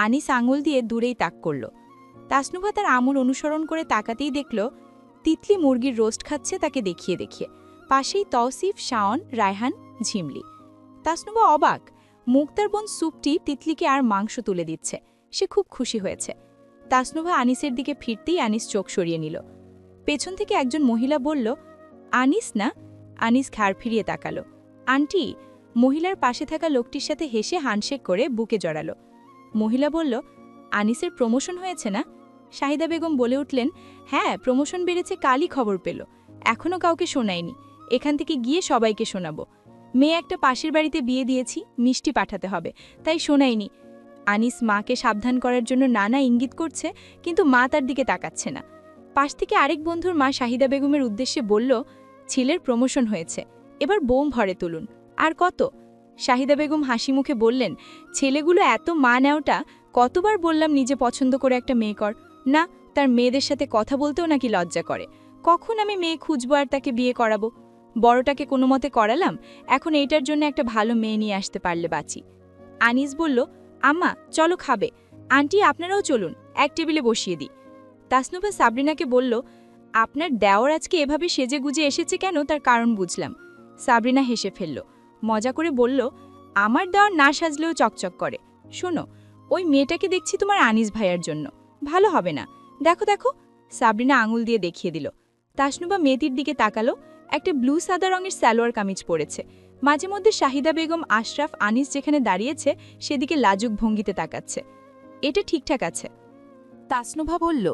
আনিস আঙুল দিয়ে দূরেই তাক করল। তাসনুভা তার আমল অনুসরণ করে তাকাতেই দেখল তিতলি মুরগির রোস্ট খাচ্ছে তাকে দেখিয়ে দেখিয়ে। পাশেই তৌসিফ, শাওন, রায়হান, ঝিমলি। তাসনুভা অবাক। মুক্তার বোন সুপটি তিতলিকে আর মাংস তুলে দিচ্ছে। সে খুব খুশি হয়েছে। তাসনুভা আনিসের দিকে ফিরতেই আনিস চোখ সরিয়ে নিল। পেছন থেকে একজন মহিলা বলল, আনিস না? আনিস ঘাড় ফিরিয়ে তাকালো। আন্টি। মহিলার পাশে থাকা লোকটির সাথে হেসে হ্যান্ডশেক করে বুকে জড়ালো। মহিলা বলল, আনিসের প্রমোশন হয়েছে না? শাহিদা বেগম বলে উঠলেন, হ্যাঁ, প্রমোশন বেড়েছে, কালই খবর পেল। এখনও কাউকে শোনায়নি। এখান থেকে গিয়ে সবাইকে শোনাবো। মেয়ে একটা পাশের বাড়িতে বিয়ে দিয়েছি, মিষ্টি পাঠাতে হবে, তাই শোনায়নি। আনিস মাকে সাবধান করার জন্য নানা ইঙ্গিত করছে, কিন্তু মা তার দিকে তাকাচ্ছে না। পাশ থেকে আরেক বন্ধুর মা শাহিদা বেগমের উদ্দেশ্যে বলল, ছেলের প্রমোশন হয়েছে, এবার বোম ভরে তুলুন। আর কত? শাহিদা বেগম হাসি মুখে বললেন, ছেলেগুলো এত মা নেওটা, কতবার বললাম নিজে পছন্দ করে একটা মেয়ে কর। না, তার মেয়েদের সাথে কথা বলতেও নাকি লজ্জা করে। কখন আমি মেয়ে খুঁজবো আর তাকে বিয়ে করাবো? বড়টাকে কোনো মতে করালাম, এখন এইটার জন্য একটা ভালো মেয়ে নিয়ে আসতে পারলে বাঁচি। আনিস বলল, আম্মা চলো খাবে। আন্টি আপনারাও চলুন, এক টেবিলে বসিয়ে দিই। তাসনুভা সাবরিনাকে বলল, আপনার দেওর আজকে এভাবে সেজে গুজে এসেছে কেন, তার কারণ বুঝলাম। সাবরিনা হেসে ফেলল, মজা করে বলল, আমার দেওর না সাজলেও চকচক করে। শোনো, ওই মেয়েটাকে দেখছি তোমার আনিস ভাইয়ার জন্য, ভালো হবে না। দেখো দেখো। সাবরিনা আঙুল দিয়ে দেখিয়ে দিল। তাসনুভা মেয়েটির দিকে তাকালো। একটা ব্লু সাদা রঙের সালোয়ার কামিজ পরেছে। মাঝে মধ্যে শাহিদা বেগম, আশরাফ, আনিস যেখানে দাঁড়িয়েছে সেদিকে লাজুক ভঙ্গিতে তাকাচ্ছে। এটা ঠিকঠাক আছে। তাসনুভা বলল,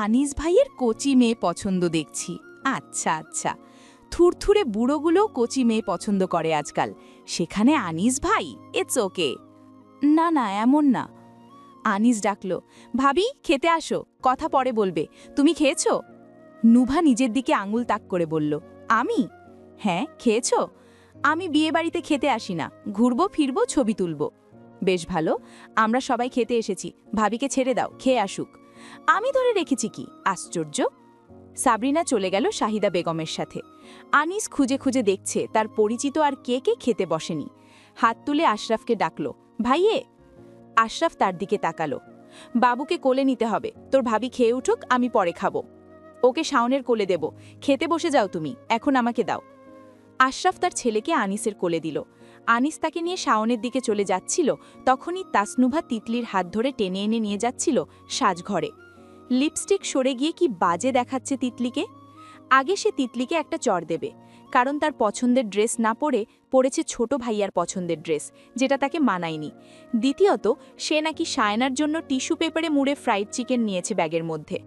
আনিস ভাইয়ের কচি মেয়ে পছন্দ দেখছি। আচ্ছা আচ্ছা, থুরথুরে বুড়োগুলোও কচি মেয়ে পছন্দ করে আজকাল, সেখানে আনিস ভাই, ইটস ওকে। না না, এমন না। আনিস ডাকল, ভাবি খেতে আসো, কথা পরে বলবে। তুমি খেয়েছ? নুভা নিজের দিকে আঙুল তাক করে বলল, আমি? হ্যাঁ, খেয়েছ? আমি বিয়েবাড়িতে খেতে আসি না, ঘুরবো ফিরবো, ছবি তুলব। বেশ ভালো, আমরা সবাই খেতে এসেছি, ভাবিকে ছেড়ে দাও, খেয়ে আসুক। আমি ধরে রেখেছি কি? আশ্চর্য। সাবরিনা চলে গেল শাহিদা বেগমের সাথে। আনিস খুঁজে খুঁজে দেখছে তার পরিচিত আর কে কে খেতে বসেনি। হাত তুলে আশরাফকে ডাকল, ভাইয়ে। আশরাফ তার দিকে তাকালো। বাবুকে কোলে নিতে হবে, তোর ভাবি খেয়ে উঠুক, আমি পরে খাবো। ওকে শাওনের কোলে দেব, খেতে বসে যাও তুমি, এখন আমাকে দাও। আশরাফ তার ছেলেকে আনিসের কোলে দিল। আনিস তাকে নিয়ে শাওনের দিকে চলে যাচ্ছিল, তখনই তাসনুভা তিতলির হাত ধরে টেনে এনে নিয়ে যাচ্ছিল সাজঘরে। লিপস্টিক সরে গিয়ে কি বাজে দেখাচ্ছে তিতলিকে। আগে সে তিতলিকে একটা চড় দেবে, কারণ তার পছন্দের ড্রেস না পরেছে ছোট ভাইয়ার পছন্দের ড্রেস, যেটা তাকে মানায়নি। দ্বিতীয়ত, সে নাকি শায়নার জন্য টিস্যু পেপারে মুড়ে ফ্রাইড চিকেন নিয়েছে ব্যাগের মধ্যে।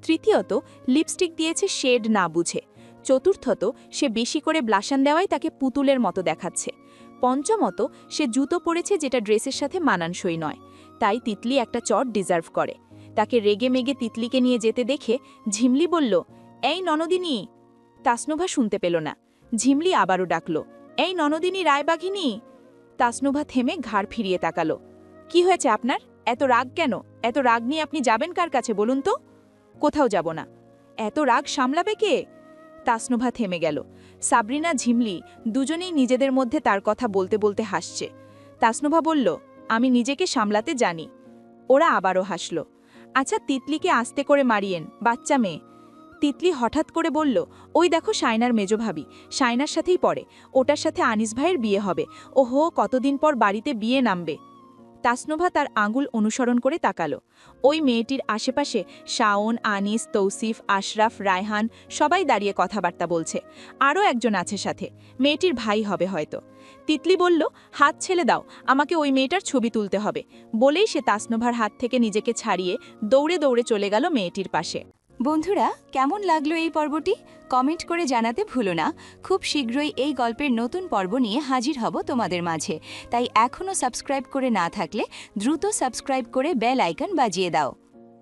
তৃতীয়ত, লিপস্টিক দিয়েছে শেড না বুঝে। চতুর্থত, সে বেশি করে ব্লাশান দেওয়াই তাকে পুতুলের মতো দেখাচ্ছে। পঞ্চমত, সে জুতো পরেছে যেটা ড্রেসের সাথে মানানসই নয়। তাই তিতলি একটা চট ডিজার্ভ করে। তাকে রেগে মেগে তিতলিকে নিয়ে যেতে দেখে ঝিমলি বলল, এই ননদিনী। তাসনুভা শুনতে পেল না। ঝিমলি আবারও ডাকল, এই ননদিনী রায়বাঘিনী। তাসনুভা থেমে ঘাড় ফিরিয়ে তাকালো। কি হয়েছে আপনার? এত রাগ কেন? এত রাগ নিয়ে আপনি যাবেন কার কাছে বলুন তো? কোথাও যাব না। এত রাগ সামলাবে কে? তাসনুভা থেমে গেল। সাবরিনা, ঝিমলি দুজনেই নিজেদের মধ্যে তার কথা বলতে বলতে হাসছে। তাসনুভা বলল, আমি নিজেকে সামলাতে জানি। ওরা আবারও হাসল। আচ্ছা, তিতলিকে আস্তে করে মারিয়েন, বাচ্চা মেয়ে। তিতলি হঠাৎ করে বলল, ওই দেখো শায়নার মেজো ভাবি, শায়নার সাথেই পড়ে, ওটার সাথে আনিস ভাইয়ের বিয়ে হবে। ওহো, কতদিন পর বাড়িতে বিয়ে নামবে। তাসনোভা তার আঙুল অনুসরণ করে তাকালো। ওই মেয়েটির আশেপাশে শাওন, আনিস, তৌসিফ, আশরাফ, রায়হান সবাই দাঁড়িয়ে কথাবার্তা বলছে। আরও একজন আছে সাথে, মেয়েটির ভাই হবে হয়তো। তিতলি বলল, হাত ছেড়ে দাও, আমাকে ওই মেয়েটার ছবি তুলতে হবে। বলেই সে তাসনোভার হাত থেকে নিজেকে ছাড়িয়ে দৌড়ে দৌড়ে চলে গেল মেয়েটির পাশে। বন্ধুরা, কেমন লাগলো এই পর্বটি? কমেন্ট করে জানাতে ভুলো না। খুব শীঘ্রই এই গল্পের নতুন পর্ব নিয়ে হাজির হব তোমাদের মাঝে। তাই এখনও সাবস্ক্রাইব করে না থাকলে দ্রুত সাবস্ক্রাইব করে বেল আইকন বাজিয়ে দাও।